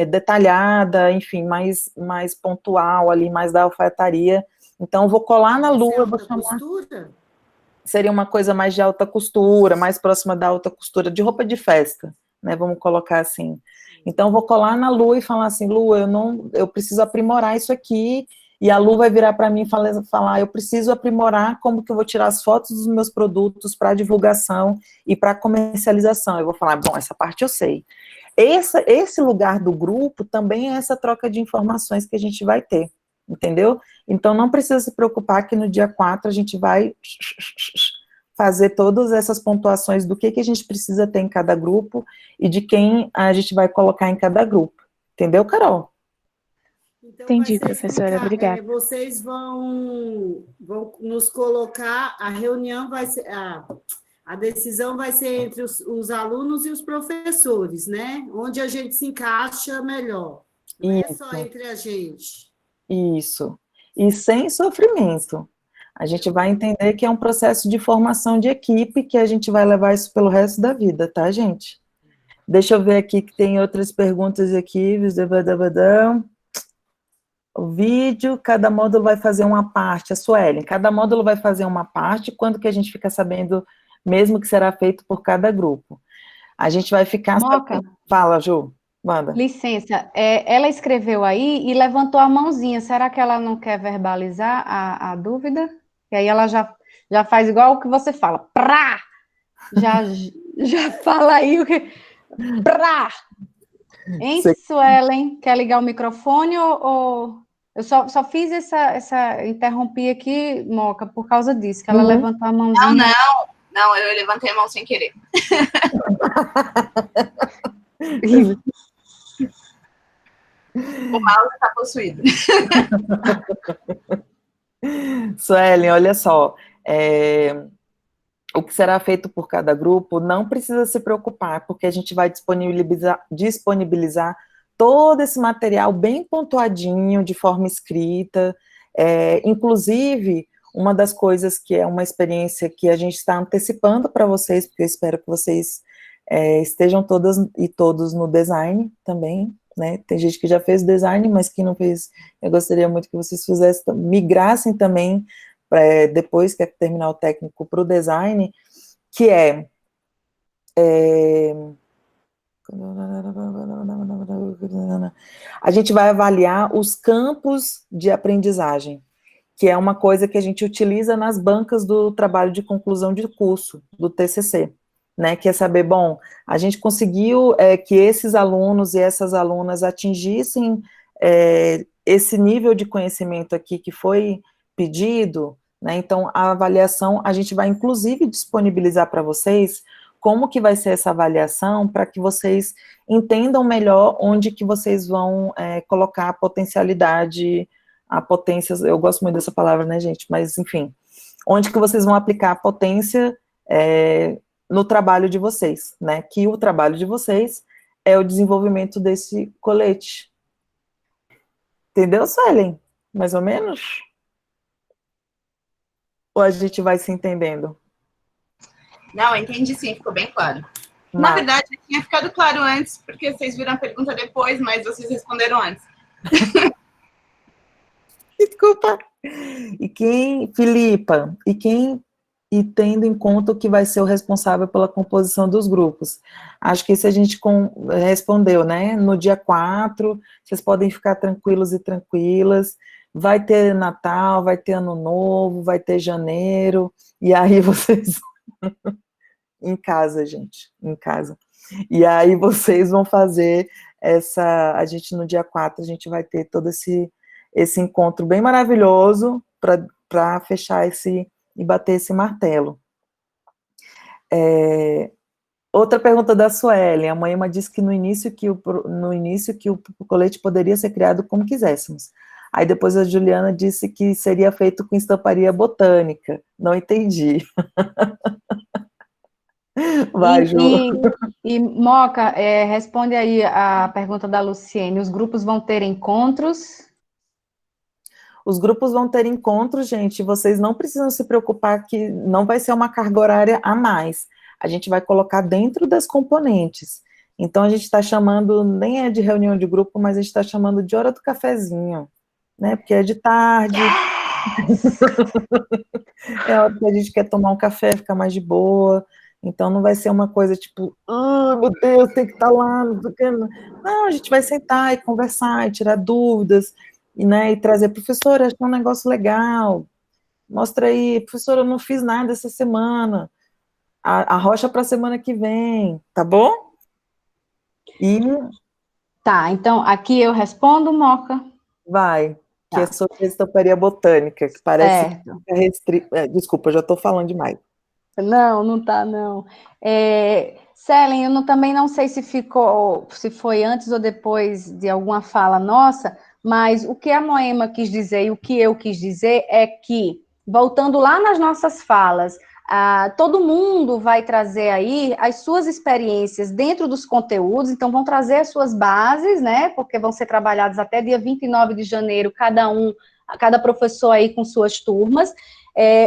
detalhada, enfim, mais pontual ali, mais da alfaiataria. Então, eu vou colar na Lu, eu vou chamar... Costura? Seria uma coisa mais de alta costura, mais próxima da alta costura, de roupa de festa, né, vamos colocar assim. Então, eu vou colar na Lu e falar assim, Lu, eu preciso aprimorar isso aqui, e a Lu vai virar para mim e falar, eu preciso aprimorar como que eu vou tirar as fotos dos meus produtos para divulgação e para comercialização. Eu vou falar, bom, essa parte eu sei. Esse lugar do grupo também é essa troca de informações que a gente vai ter, entendeu? Então, não precisa se preocupar que no dia 4 a gente vai fazer todas essas pontuações do que a gente precisa ter em cada grupo e de quem a gente vai colocar em cada grupo. Entendeu, Carol? Então, Entendi, professora, obrigada. Vocês vão nos colocar, a reunião vai ser, a decisão vai ser entre os alunos e os professores, né? Onde a gente se encaixa melhor. Não é só entre a gente. Isso. E sem sofrimento. A gente vai entender que é um processo de formação de equipe, que a gente vai levar isso pelo resto da vida, tá, gente? Deixa eu ver aqui que tem outras perguntas aqui. O vídeo, cada módulo vai fazer uma parte. A Suelen, cada módulo vai fazer uma parte. Quando que a gente fica sabendo, mesmo que será feito por cada grupo? A gente vai ficar... Moca. Fala, Ju. Manda. Licença, ela escreveu aí e levantou a mãozinha. Será que ela não quer verbalizar a dúvida? E aí ela já faz igual o que você fala. Prá! Já fala aí o que... Prá! Hein, Suelen? Quer ligar o microfone ou... Eu só fiz essa... Interrompi aqui, Moca, por causa disso, que ela levantou a mãozinha. Não, eu levantei a mão sem querer. O mouse está possuído. Suelen, olha só, o que será feito por cada grupo não precisa se preocupar, porque a gente vai disponibilizar todo esse material bem pontuadinho, de forma escrita, inclusive, uma das coisas que é uma experiência que a gente está antecipando para vocês, porque eu espero que vocês estejam todas e todos no design também, né? Tem gente que já fez design, mas que não fez, eu gostaria muito que vocês migrassem também, depois que terminar o técnico, para o design, que a gente vai avaliar os campos de aprendizagem, que é uma coisa que a gente utiliza nas bancas do trabalho de conclusão de curso, do TCC, né, que é saber, bom, a gente conseguiu que esses alunos e essas alunas atingissem esse nível de conhecimento aqui que foi pedido, né, então a avaliação, a gente vai inclusive disponibilizar para vocês como que vai ser essa avaliação, para que vocês entendam melhor onde que vocês vão colocar a potencialidade, a potência, eu gosto muito dessa palavra, né, gente, mas enfim, onde que vocês vão aplicar a potência no trabalho de vocês, né, que o trabalho de vocês é o desenvolvimento desse colete. Entendeu, Suelen? Mais ou menos? Ou a gente vai se entendendo? Não, entendi sim, ficou bem claro. Na verdade, tinha ficado claro antes, porque vocês viram a pergunta depois, mas vocês responderam antes. Desculpa. Filipa, e tendo em conta o que vai ser o responsável pela composição dos grupos. Acho que isso a gente respondeu, né? No dia 4, vocês podem ficar tranquilos e tranquilas, vai ter Natal, vai ter Ano Novo, vai ter janeiro, e aí vocês... em casa, gente, em casa. E aí vocês vão fazer a gente no dia 4, a gente vai ter todo esse encontro bem maravilhoso para fechar e bater esse martelo. Outra pergunta da Suelen, a Moema disse que no início que o colete poderia ser criado como quiséssemos. Aí depois a Juliana disse que seria feito com estamparia botânica. Não entendi. Vai, Ju. Moca, responde aí a pergunta da Luciene. Os grupos vão ter encontros? Os grupos vão ter encontros, gente. Vocês não precisam se preocupar que não vai ser uma carga horária a mais. A gente vai colocar dentro das componentes. Então, a gente está chamando, nem é de reunião de grupo, mas a gente está chamando de hora do cafezinho, né? Porque é de tarde. É hora que a gente quer tomar um café, ficar mais de boa. Então, não vai ser uma coisa tipo, meu Deus, tem que estar lá. Não, a gente vai sentar e conversar, e tirar dúvidas, né? E trazer, professora, achei um negócio legal. Mostra aí, professora, eu não fiz nada essa semana. Arrocha para a semana que vem, tá bom? E Tá, então aqui eu respondo, Moca. vai, que é Tá. sobre a estamparia botânica, que parece Certo. que é restrito. Desculpa, eu já estou falando demais. Não tá, não. Selen, também não sei se foi antes ou depois de alguma fala nossa, mas o que a Moema quis dizer e o que eu quis dizer é que, voltando lá nas nossas falas, todo mundo vai trazer aí as suas experiências dentro dos conteúdos, então vão trazer as suas bases, né, porque vão ser trabalhados até dia 29 de janeiro, cada professor aí com suas turmas,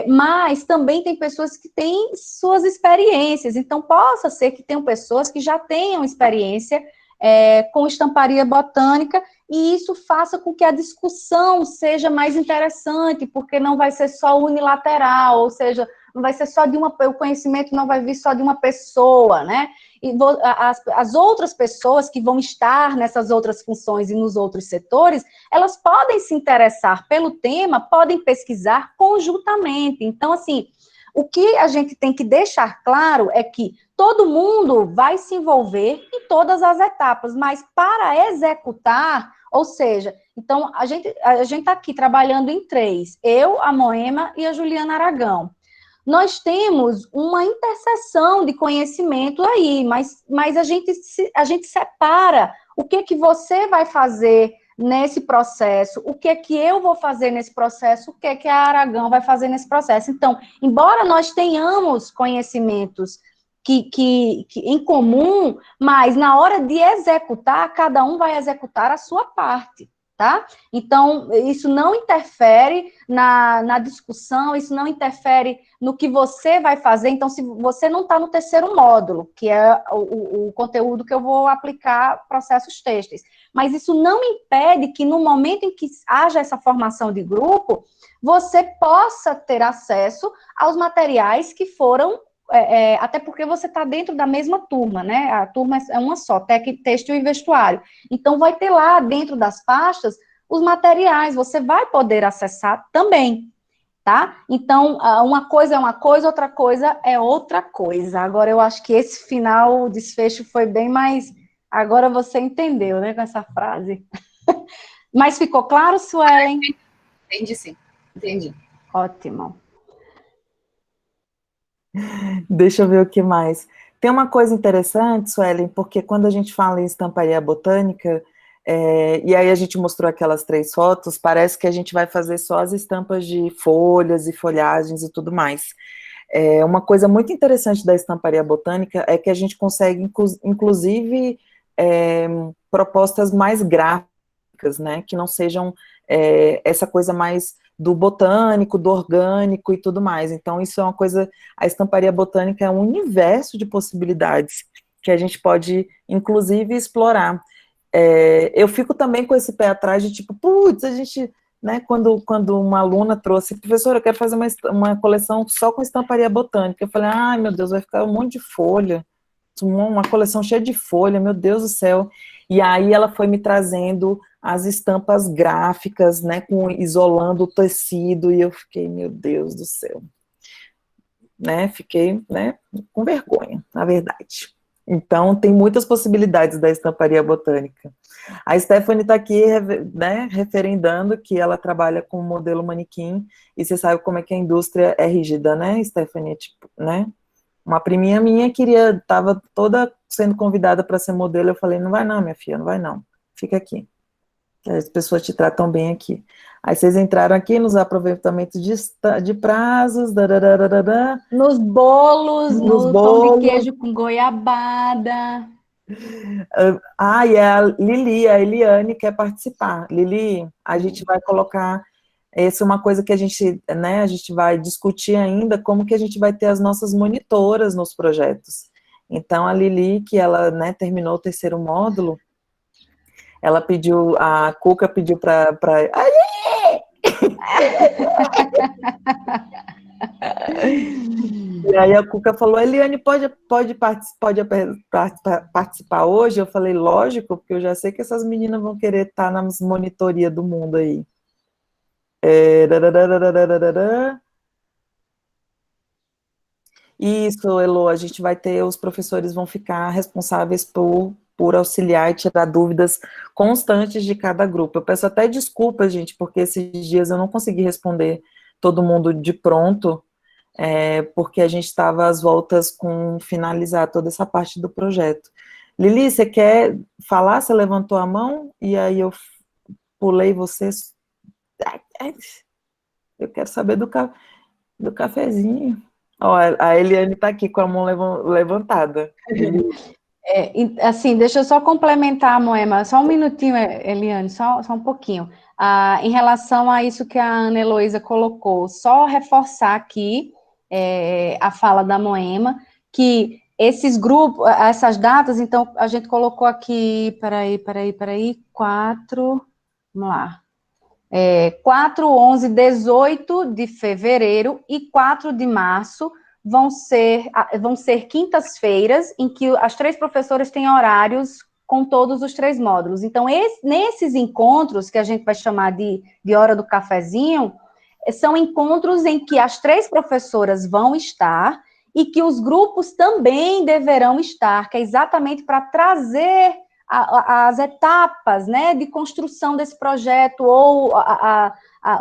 mas também tem pessoas que têm suas experiências, então possa ser que tenham pessoas que já tenham experiência com estamparia botânica, e isso faça com que a discussão seja mais interessante, porque não vai ser só unilateral, ou seja, não vai ser só o conhecimento não vai vir só de uma pessoa, né? E as outras pessoas que vão estar nessas outras funções e nos outros setores, elas podem se interessar pelo tema, podem pesquisar conjuntamente. Então, assim, o que a gente tem que deixar claro é que todo mundo vai se envolver em todas as etapas, mas para executar, ou seja, então a gente está aqui trabalhando em 3, eu, a Moema e a Juliana Aragão. Nós temos uma interseção de conhecimento aí, mas a gente separa o que você vai fazer nesse processo, o que eu vou fazer nesse processo, o que a Aragão vai fazer nesse processo. Então, embora nós tenhamos conhecimentos que em comum, mas na hora de executar, cada um vai executar a sua parte. Tá? Então, isso não interfere na discussão, isso não interfere no que você vai fazer. Então, se você não está no terceiro módulo, que é o conteúdo que eu vou aplicar processos têxteis, mas isso não impede que no momento em que haja essa formação de grupo, você possa ter acesso aos materiais que foram até porque você está dentro da mesma turma, né? A turma é uma só, têxtil e vestuário. Então, vai ter lá dentro das pastas os materiais, você vai poder acessar também, tá? Então, uma coisa é uma coisa, outra coisa é outra coisa. Agora, eu acho que esse final, o desfecho foi bem mais... Agora você entendeu, né, com essa frase. Mas ficou claro, Suelen? Entendi, sim. Entendi. Ótimo. Deixa eu ver o que mais. Tem uma coisa interessante, Suelen, porque quando a gente fala em estamparia botânica, e aí a gente mostrou aquelas 3 fotos, parece que a gente vai fazer só as estampas de folhas e folhagens e tudo mais. Uma coisa muito interessante da estamparia botânica é que a gente consegue, inclusive, propostas mais gráficas, né, que não sejam essa coisa mais do botânico, do orgânico e tudo mais. Então, isso é uma coisa, a estamparia botânica é um universo de possibilidades que a gente pode, inclusive, explorar. Eu fico também com esse pé atrás de tipo, putz, a gente, né, quando uma aluna trouxe, professora, eu quero fazer uma coleção só com estamparia botânica. Eu falei, ai, meu Deus, vai ficar um monte de folha, uma coleção cheia de folha, meu Deus do céu. E aí ela foi me trazendo as estampas gráficas, né, isolando o tecido, e eu fiquei, meu Deus do céu, né, fiquei, né, com vergonha, na verdade. Então, tem muitas possibilidades da estamparia botânica. A Stephanie está aqui, né, referendando que ela trabalha com modelo manequim, e você sabe como é que a indústria é rígida, né, Stephanie? Tipo, né? Uma priminha minha estava toda sendo convidada para ser modelo, eu falei, não vai não, minha filha, não vai não, fica aqui. As pessoas te tratam bem aqui. Aí vocês entraram aqui nos aproveitamentos de prazos, darararará, Nos bolos, nos no pão de bolos. queijo com goiabada. E a Lili, a Eliane quer participar. Lili, a gente vai colocar, essa é uma coisa que a gente vai discutir ainda, como que a gente vai ter as nossas monitoras nos projetos. Então, a Lili, que ela, né, terminou o 3º módulo, ela pediu, a Cuca pediu para E aí a Cuca falou, Eliane, pode participar hoje? Eu falei, lógico, porque eu já sei que essas meninas vão querer estar nas monitorias do mundo aí. Isso, Elo, a gente vai ter, os professores vão ficar responsáveis por auxiliar e tirar dúvidas constantes de cada grupo. Eu peço até desculpas, gente, porque esses dias eu não consegui responder todo mundo de pronto, porque a gente estava às voltas com finalizar toda essa parte do projeto. Lili, você quer falar? Você levantou a mão e aí eu pulei você. Eu quero saber do cafezinho. Ó, a Eliane está aqui com a mão levantada. Assim, deixa eu só complementar, Moema, só um minutinho, Eliane, só um pouquinho. Em relação a isso que a Ana Heloísa colocou, só reforçar aqui a fala da Moema, que esses grupos, essas datas, então, a gente colocou aqui, peraí, 4, vamos lá, 4, 11, 18 de fevereiro e 4 de março, vão ser quintas-feiras em que as 3 professoras têm horários com todos os 3 módulos. Então, nesses encontros, que a gente vai chamar de hora do cafezinho, são encontros em que as 3 professoras vão estar e que os grupos também deverão estar, que é exatamente para trazer as etapas, né, de construção desse projeto, ou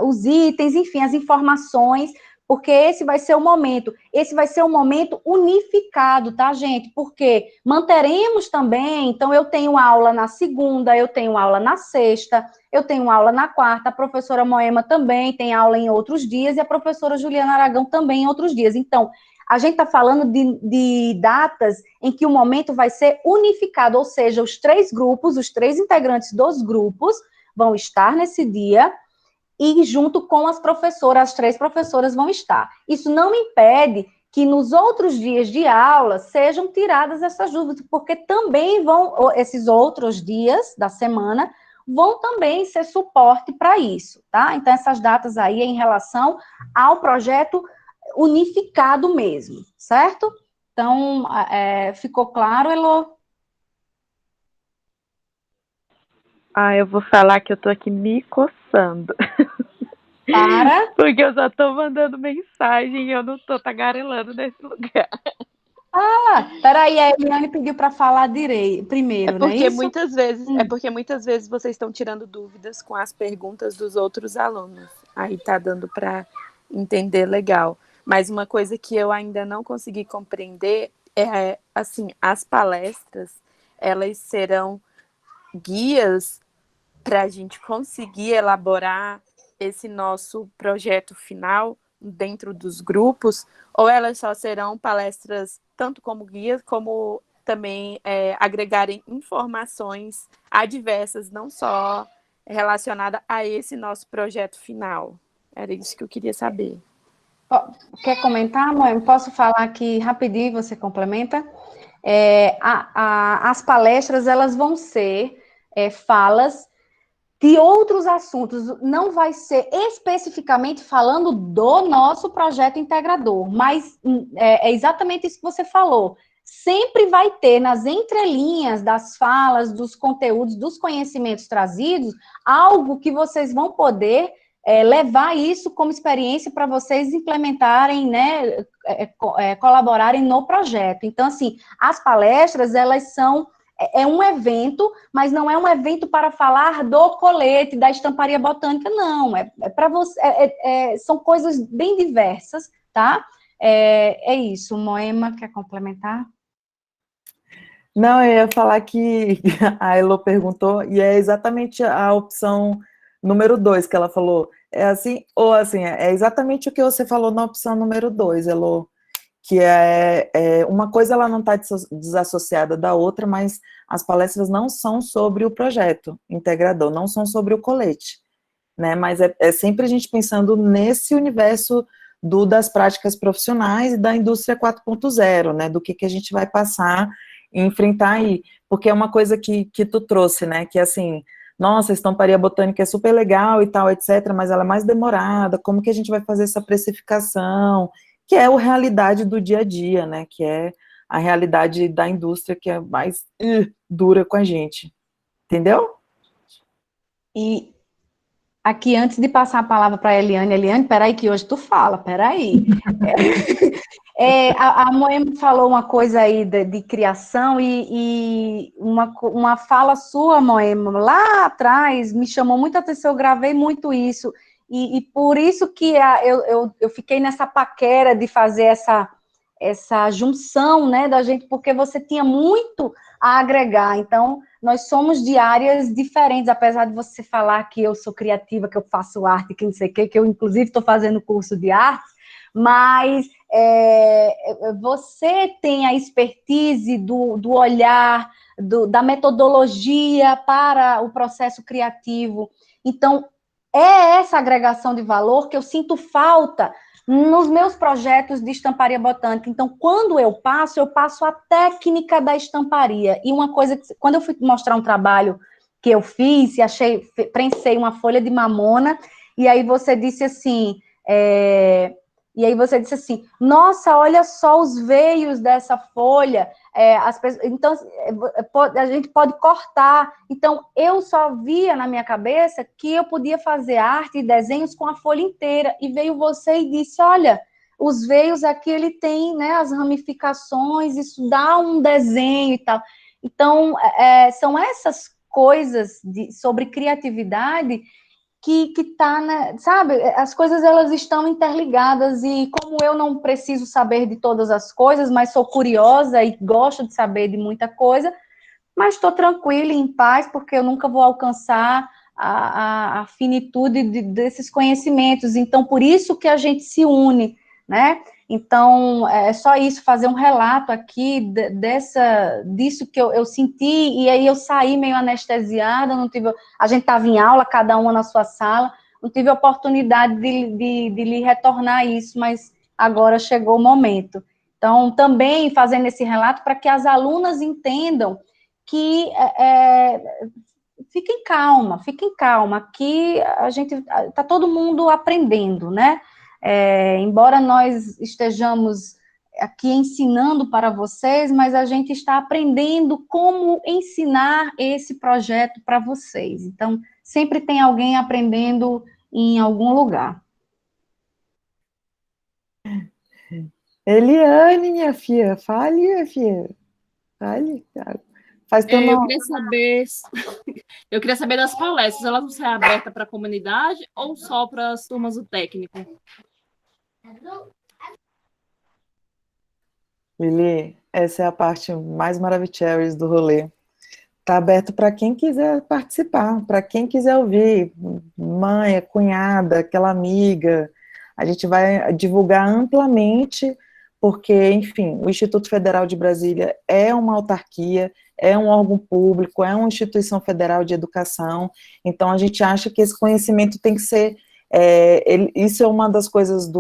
os itens, enfim, as informações, porque esse vai ser o momento unificado, tá, gente? Porque manteremos também, então eu tenho aula na segunda, eu tenho aula na sexta, eu tenho aula na quarta, a professora Moema também tem aula em outros dias, e a professora Juliana Aragão também em outros dias. Então, a gente está falando de datas em que o momento vai ser unificado, ou seja, os 3 grupos, os 3 integrantes dos grupos vão estar nesse dia, e junto com as professoras, as 3 professoras vão estar. Isso não impede que nos outros dias de aula sejam tiradas essas dúvidas, porque também esses outros dias da semana vão também ser suporte para isso, tá? Então, essas datas aí é em relação ao projeto unificado mesmo, certo? Então, ficou claro, Elô? Eu vou falar que eu tô aqui me coçando. Para. Porque eu só tô mandando mensagem e eu não tô tagarelando nesse lugar. Peraí, a Eliane pediu para falar primeiro, não é isso? Porque muitas vezes vocês estão tirando dúvidas com as perguntas dos outros alunos. Aí tá dando para entender legal. Mas uma coisa que eu ainda não consegui compreender é, assim, as palestras, elas serão guias para a gente conseguir elaborar esse nosso projeto final dentro dos grupos, ou elas só serão palestras tanto como guias, como também agregarem informações adversas, não só relacionadas a esse nosso projeto final? Era isso que eu queria saber. Quer comentar, mãe? Posso falar aqui rapidinho e você complementa? As palestras, elas vão ser falas de outros assuntos, não vai ser especificamente falando do nosso projeto integrador, mas é exatamente isso que você falou. Sempre vai ter nas entrelinhas das falas, dos conteúdos, dos conhecimentos trazidos, algo que vocês vão poder levar isso como experiência para vocês implementarem, né, colaborarem no projeto. Então, assim, as palestras, elas são um evento, mas não é um evento para falar do colete, da estamparia botânica, não. Para você, são coisas bem diversas, tá? É isso. Moema, quer complementar? Não, eu ia falar que a Elo perguntou, e é exatamente a opção número 2 que ela falou. É assim, ou assim, é exatamente o que você falou na opção número 2, Elo, que uma coisa ela não está desassociada da outra, mas as palestras não são sobre o projeto integrador, não são sobre o colete, né? Mas é sempre a gente pensando nesse universo das práticas profissionais e da indústria 4.0, né? Do que a gente vai passar e enfrentar aí. Porque é uma coisa que tu trouxe, né? Que assim, nossa, a estamparia botânica é super legal e tal, etc., mas ela é mais demorada, como que a gente vai fazer essa precificação? Que é a realidade do dia a dia, né? Que é a realidade da indústria que é mais dura com a gente. Entendeu? E aqui, antes de passar a palavra para a Eliane, peraí que hoje tu fala, peraí. A Moema falou uma coisa aí de criação e uma fala sua, Moema, lá atrás, me chamou muita atenção, eu gravei muito isso, e por isso que eu fiquei nessa paquera de fazer essa junção, né, da gente, porque você tinha muito a agregar, então, nós somos de áreas diferentes, apesar de você falar que eu sou criativa, que eu faço arte, que não sei o quê, que eu, inclusive, estou fazendo curso de arte, mas você tem a expertise do olhar, da metodologia para o processo criativo. Então, é essa agregação de valor que eu sinto falta nos meus projetos de estamparia botânica. Então, quando eu passo a técnica da estamparia. E uma coisa, quando eu fui mostrar um trabalho que eu fiz, prensei uma folha de mamona, e aí você disse assim... nossa, olha só os veios dessa folha, então a gente pode cortar. Então, eu só via na minha cabeça que eu podia fazer arte e desenhos com a folha inteira, e veio você e disse, olha, os veios aqui, ele tem, né, as ramificações, isso dá um desenho e tal. Então, são essas coisas sobre criatividade que tá, né, sabe, as coisas elas estão interligadas, e como eu não preciso saber de todas as coisas, mas sou curiosa e gosto de saber de muita coisa, mas estou tranquila e em paz, porque eu nunca vou alcançar a finitude desses conhecimentos, então por isso que a gente se une, né? Então, é só isso, fazer um relato aqui disso que eu senti, e aí eu saí meio anestesiada, não tive, a gente estava em aula, cada uma na sua sala, não tive a oportunidade de lhe retornar isso, mas agora chegou o momento. Então, também fazendo esse relato para que as alunas entendam que fiquem calma, que a gente está todo mundo aprendendo, né? Embora nós estejamos aqui ensinando para vocês, mas a gente está aprendendo como ensinar esse projeto para vocês. Então, sempre tem alguém aprendendo em algum lugar. Eliane, minha filha, fale, minha filha. Fale, faz teu nome. Eu queria saber das palestras, elas vão ser abertas para a comunidade ou só para as turmas do técnico? Lili, essa é a parte mais maravilhosa do rolê. Está aberto para quem quiser participar, para quem quiser ouvir, mãe, cunhada, aquela amiga. A gente vai divulgar amplamente, porque, enfim, o Instituto Federal de Brasília é uma autarquia, é um órgão público, é uma instituição federal de educação, então a gente acha que esse conhecimento tem que ser, isso é uma das coisas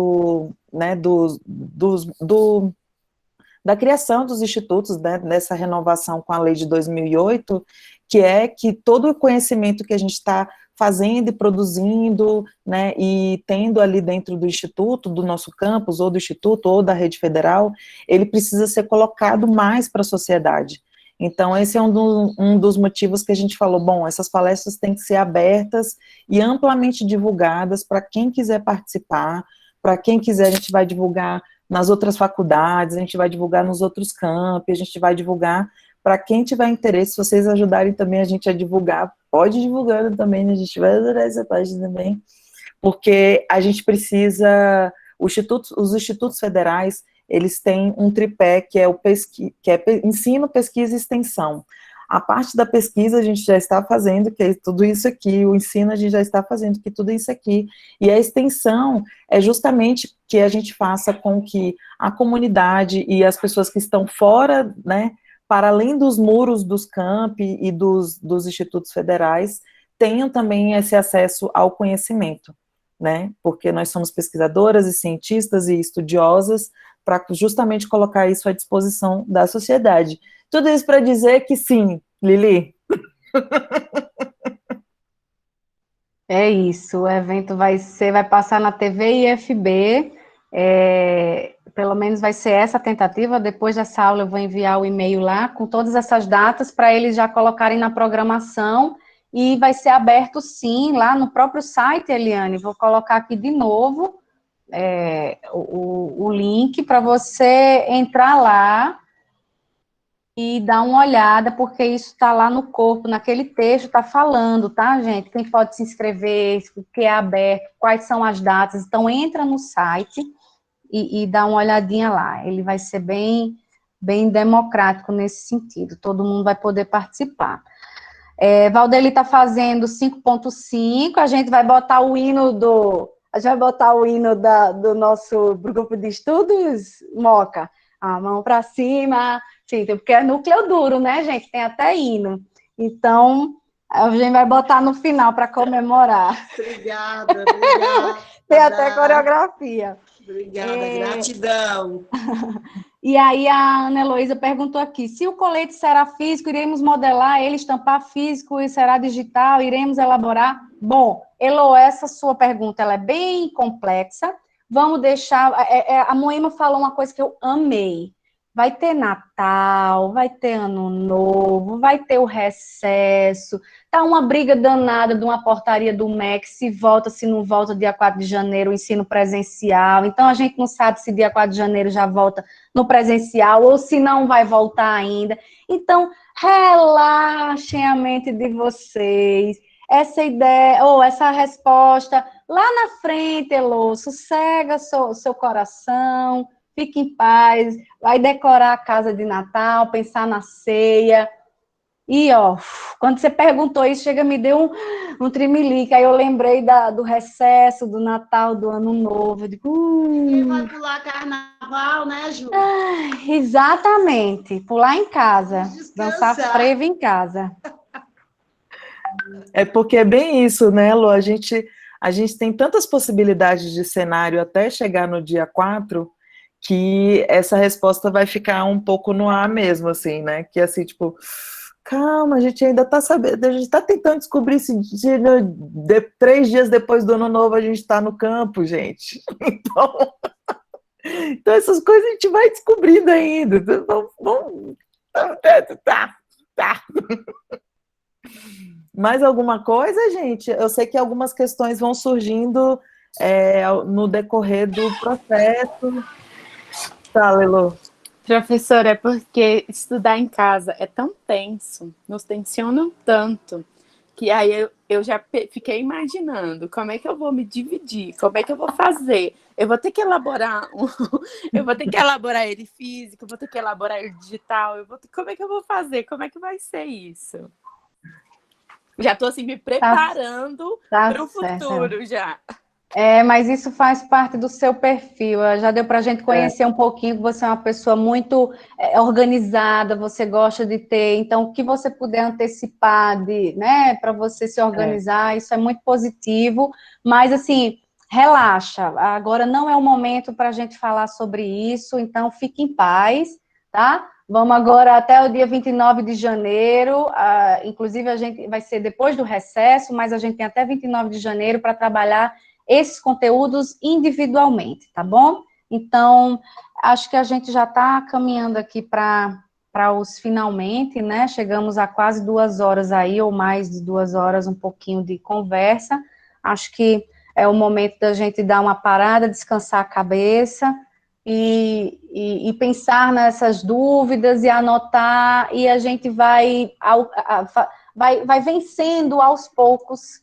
da criação dos institutos, né, dessa renovação com a lei de 2008, que é que todo o conhecimento que a gente está fazendo e produzindo, né, e tendo ali dentro do instituto, do nosso campus, ou do instituto, ou da rede federal, ele precisa ser colocado mais para a sociedade. Então, esse é um dos motivos que a gente falou, bom, essas palestras têm que ser abertas e amplamente divulgadas para quem quiser participar, para quem quiser a gente vai divulgar nas outras faculdades, a gente vai divulgar nos outros campi, a gente vai divulgar para quem tiver interesse, se vocês ajudarem também a gente a divulgar, pode ir divulgando também, né? A gente vai adorar essa página também, porque a gente precisa, os institutos federais, eles têm um tripé que é ensino, pesquisa e extensão. A parte da pesquisa a gente já está fazendo, que é tudo isso aqui, o ensino a gente já está fazendo, que tudo isso aqui, e a extensão é justamente que a gente faça com que a comunidade e as pessoas que estão fora, né, para além dos muros dos campi e dos institutos federais, tenham também esse acesso ao conhecimento, né, porque nós somos pesquisadoras e cientistas e estudiosas para justamente colocar isso à disposição da sociedade. Tudo isso para dizer que sim, Lili. É isso, o evento vai passar na TV IFB, pelo menos vai ser essa a tentativa. Depois dessa aula eu vou enviar o e-mail lá com todas essas datas para eles já colocarem na programação, e vai ser aberto sim lá no próprio site, Eliane. Vou colocar aqui de novo o link para você entrar lá e dar uma olhada, porque isso está lá no corpo, naquele texto está falando, tá, gente? Quem pode se inscrever, o que é aberto, quais são as datas. Então, entra no site e dá uma olhadinha lá. Ele vai ser bem democrático nesse sentido, todo mundo vai poder participar. Valdeli está fazendo 5.5, a gente vai botar o hino do nosso grupo de estudos, Moca, a mão para cima, sim, porque é núcleo duro, né, gente? Tem até hino. Então, a gente vai botar no final para comemorar. Obrigada. Tem até coreografia. Obrigada, gratidão. E aí a Ana Heloísa perguntou aqui, se o colete será físico, iremos modelar ele, estampar físico e será digital, iremos elaborar? Bom, Elo, essa sua pergunta, ela é bem complexa, vamos deixar, a Moema falou uma coisa que eu amei, vai ter Natal, vai ter Ano Novo, vai ter o recesso, tá uma briga danada de uma portaria do MEC, se volta, se não volta dia 4 de janeiro, o ensino presencial, então a gente não sabe se dia 4 de janeiro já volta no presencial, ou se não vai voltar ainda. Então, relaxem a mente de vocês, essa ideia, ou essa resposta, lá na frente, Elô, sossega seu coração, fique em paz, vai decorar a casa de Natal, pensar na ceia. E, ó, quando você perguntou isso, me deu um trimelique. Aí eu lembrei do recesso, do Natal, do Ano Novo. Eu digo, Quem vai pular carnaval, né, Ju? exatamente, pular em casa, Descansar. dançar frevo em casa. É porque é bem isso, né, Lu? A gente tem tantas possibilidades de cenário até chegar no dia 4, que essa resposta vai ficar um pouco no ar mesmo, assim, né? Que assim, tipo, calma, a gente ainda tá sabendo, a gente tá tentando descobrir se 3 dias depois do Ano Novo a gente tá no campo, gente. Então essas coisas a gente vai descobrindo ainda. Tá. Mais alguma coisa, gente? Eu sei que algumas questões vão surgindo no decorrer do processo. Tá, Lelo. Professora, é porque estudar em casa é tão tenso, nos tensionam tanto, que aí eu já fiquei imaginando como é que eu vou me dividir, como é que eu vou fazer. Eu vou ter que elaborar ele físico, eu vou ter que elaborar ele digital, como é que eu vou fazer? Como é que vai ser isso? Já estou assim me preparando para o futuro já. Mas isso faz parte do seu perfil. Já deu para a gente conhecer um pouquinho que você é uma pessoa muito organizada, você gosta de ter. Então, o que você puder antecipar né, para você se organizar, isso é muito positivo. Mas, assim, relaxa. Agora não é o momento para a gente falar sobre isso, então fique em paz, tá? Vamos agora até o dia 29 de janeiro, inclusive a gente vai ser depois do recesso, mas a gente tem até 29 de janeiro para trabalhar esses conteúdos individualmente, tá bom? Então, acho que a gente já está caminhando aqui para os finalmente, né? Chegamos a quase 2 horas aí, ou mais de 2 horas, um pouquinho de conversa. Acho que é o momento da gente dar uma parada, descansar a cabeça e pensar nessas dúvidas e anotar, e a gente vai vencendo aos poucos,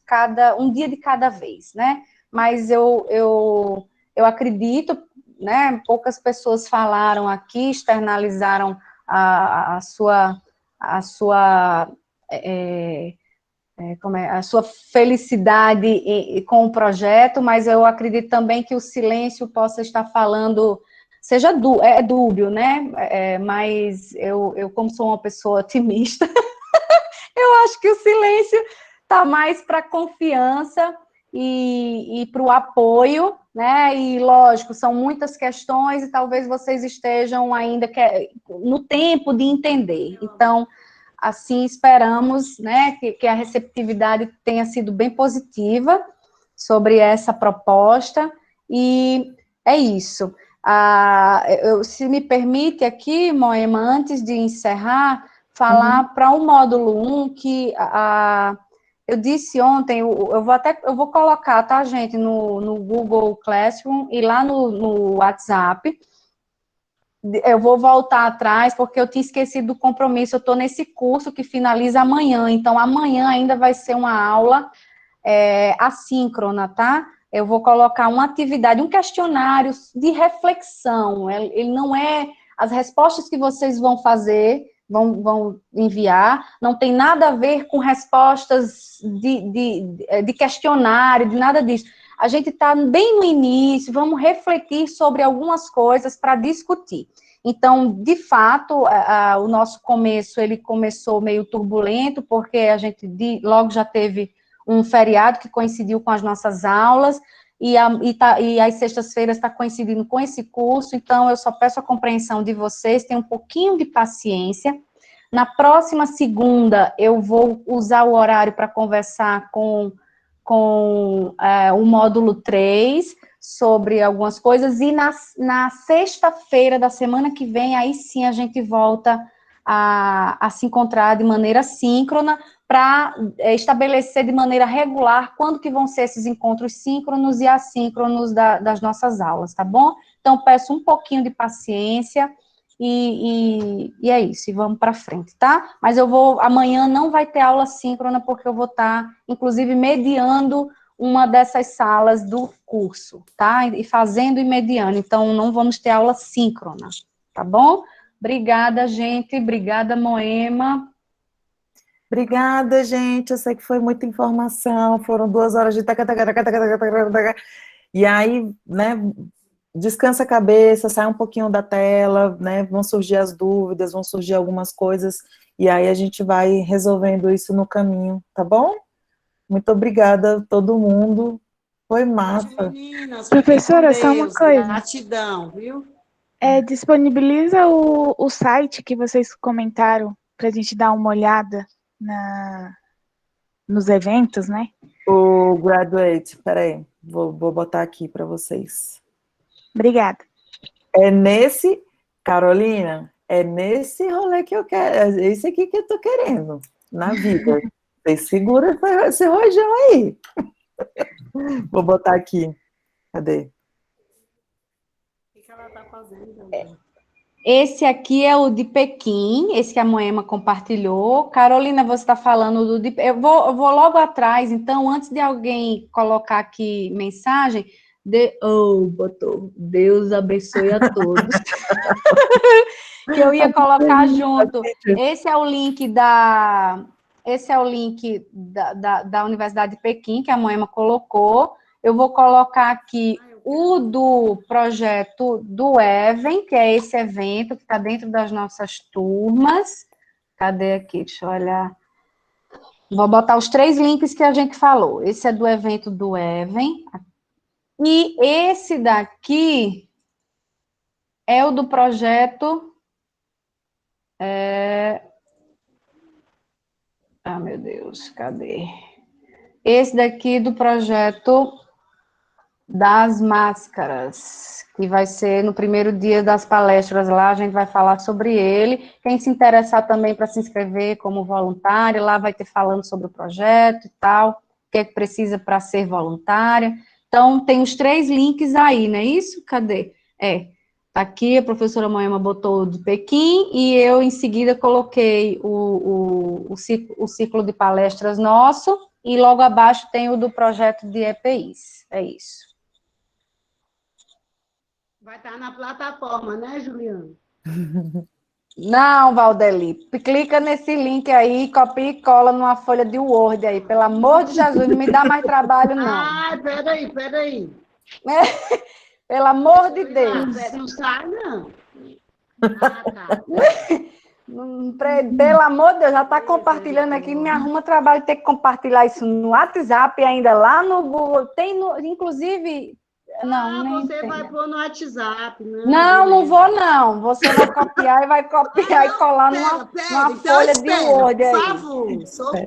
um dia de cada vez, né? Mas eu acredito, né, poucas pessoas falaram aqui, externalizaram a sua a sua felicidade com o projeto, mas eu acredito também que o silêncio possa estar falando, seja dúbio, né? Mas eu, como sou uma pessoa otimista, eu acho que o silêncio está mais para confiança e para o apoio, né? E lógico, são muitas questões e talvez vocês estejam ainda no tempo de entender. Então, assim, esperamos, né, que a receptividade tenha sido bem positiva sobre essa proposta, e é isso. Se me permite aqui, Moema, antes de encerrar, falar para o módulo 1 que eu disse ontem, eu vou colocar, tá, gente, no Google Classroom e lá no WhatsApp. Eu vou voltar atrás, porque eu tinha esquecido do compromisso, eu estou nesse curso que finaliza amanhã, então amanhã ainda vai ser uma aula assíncrona, tá? Eu vou colocar uma atividade, um questionário de reflexão, ele não é, as respostas que vocês vão fazer, vão enviar, não tem nada a ver com respostas de questionário, de nada disso. A gente está bem no início, vamos refletir sobre algumas coisas para discutir. Então, de fato, o nosso começo, ele começou meio turbulento, porque a gente logo já teve um feriado que coincidiu com as nossas aulas, e às sextas-feiras está coincidindo com esse curso, então eu só peço a compreensão de vocês, tenham um pouquinho de paciência. Na próxima segunda, eu vou usar o horário para conversar com o módulo 3, sobre algumas coisas, e na sexta-feira da semana que vem, aí sim a gente volta a se encontrar de maneira síncrona, para estabelecer de maneira regular quando que vão ser esses encontros síncronos e assíncronos das nossas aulas, tá bom? Então, peço um pouquinho de paciência, e é isso, e vamos para frente, tá? Mas amanhã não vai ter aula síncrona, porque eu vou estar, inclusive, mediando uma dessas salas do curso, tá? E fazendo e mediando, então não vamos ter aula síncrona, tá bom? Obrigada, gente, obrigada, Moema. Obrigada, gente, eu sei que foi muita informação, foram 2 horas de e aí, né, descansa a cabeça, sai um pouquinho da tela, né, vão surgir as dúvidas, vão surgir algumas coisas, e aí a gente vai resolvendo isso no caminho, tá bom? Muito obrigada a todo mundo, foi massa. Meninas, Professora, fiquem com só uma Deus. coisa. Gratidão, viu? Disponibiliza o site que vocês comentaram para a gente dar uma olhada nos eventos, né? O Graduate, peraí, vou botar aqui para vocês. Obrigada. Carolina, é nesse rolê que eu quero, é esse aqui que eu tô querendo, na vida. Vocês seguram esse rojão aí. Vou botar aqui. Cadê? O que ela tá fazendo? Esse aqui é o de Pequim, esse que a Moema compartilhou. Carolina, você está falando do de... Eu vou logo atrás, então, antes de alguém colocar aqui mensagem, botou, Deus abençoe a todos. Que eu ia colocar junto. Esse é o link da Universidade de Pequim, que a Moema colocou. Eu vou colocar aqui o do projeto do EVEN, que é esse evento que está dentro das nossas turmas. Cadê aqui? Deixa eu olhar. Vou botar os 3 links que a gente falou. Esse é do evento do EVEN. E esse daqui é o do projeto... Ah, meu Deus, cadê? Esse daqui do projeto das máscaras, que vai ser no primeiro dia das palestras lá, a gente vai falar sobre ele. Quem se interessar também para se inscrever como voluntário, lá vai ter falando sobre o projeto e tal, o que é que precisa para ser voluntária. Então, tem os 3 links aí, não é isso? Cadê? Aqui a professora Moema botou o de Pequim, e eu, em seguida, coloquei o ciclo de palestras nosso, e logo abaixo tem o do projeto de EPIs. É isso. Vai estar na plataforma, né, Juliana? Não, Valdeli, clica nesse link aí, copia e cola numa folha de Word aí. Pelo amor de Jesus, não me dá mais trabalho, não. Ai, peraí. Pelo amor de Deus. Não sai, não. Ah, tá. Pelo amor de Deus, já está compartilhando aqui, me arruma trabalho ter que compartilhar isso no WhatsApp, ainda lá no Google. Tem, inclusive... Não, nem você tem. vai pôr no WhatsApp. Não vou, não. Você vai copiar e vai copiar e colar numa então folha de Word aí. Por favor.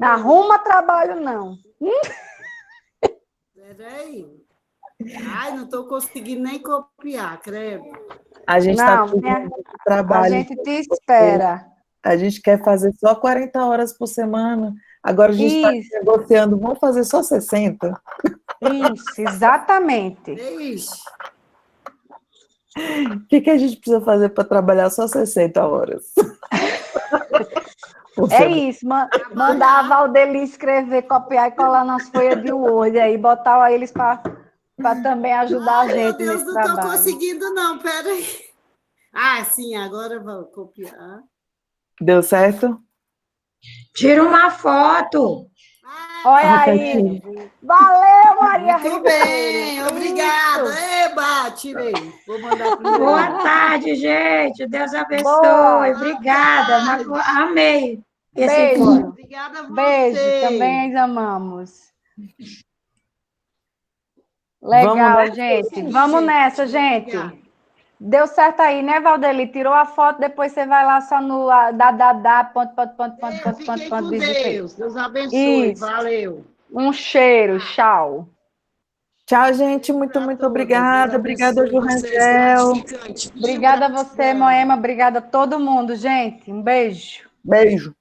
Não arruma trabalho, não. Peraí. Ai, não estou conseguindo nem copiar, credo. A gente está fazendo trabalho. A gente te espera. A gente quer fazer só 40 horas por semana. Agora a gente está negociando, vamos fazer só 60? Isso, exatamente. Ixi. O que a gente precisa fazer para trabalhar só 60 horas? É isso, mandar a Valdeli escrever, copiar e colar nas folhas de Word aí, botar eles para também ajudar a gente meu Deus, nesse não trabalho. estou conseguindo, não, peraí. Ah, sim, agora eu vou copiar. Deu certo? Tira uma foto. Olha aí. Valeu, Maria. Muito bem, obrigada. Eba, tirei. Vou mandar para Boa tarde, gente. Deus abençoe. Boa. Obrigada. Amei. Beijo. Obrigada a você. Beijo, também as amamos. Legal, gente. Vamos nessa, gente. Obrigada. Deu certo aí, né, Valdeli? Tirou a foto, depois você vai lá só no Fiquem com Deus. Deus abençoe. Isso. Valeu. Um cheiro. Tchau. Tchau, gente. Muito obrigada. Obrigada, Ju Rangel. Obrigada a você, Moema. Obrigada a todo mundo, gente. Um beijo. Beijo.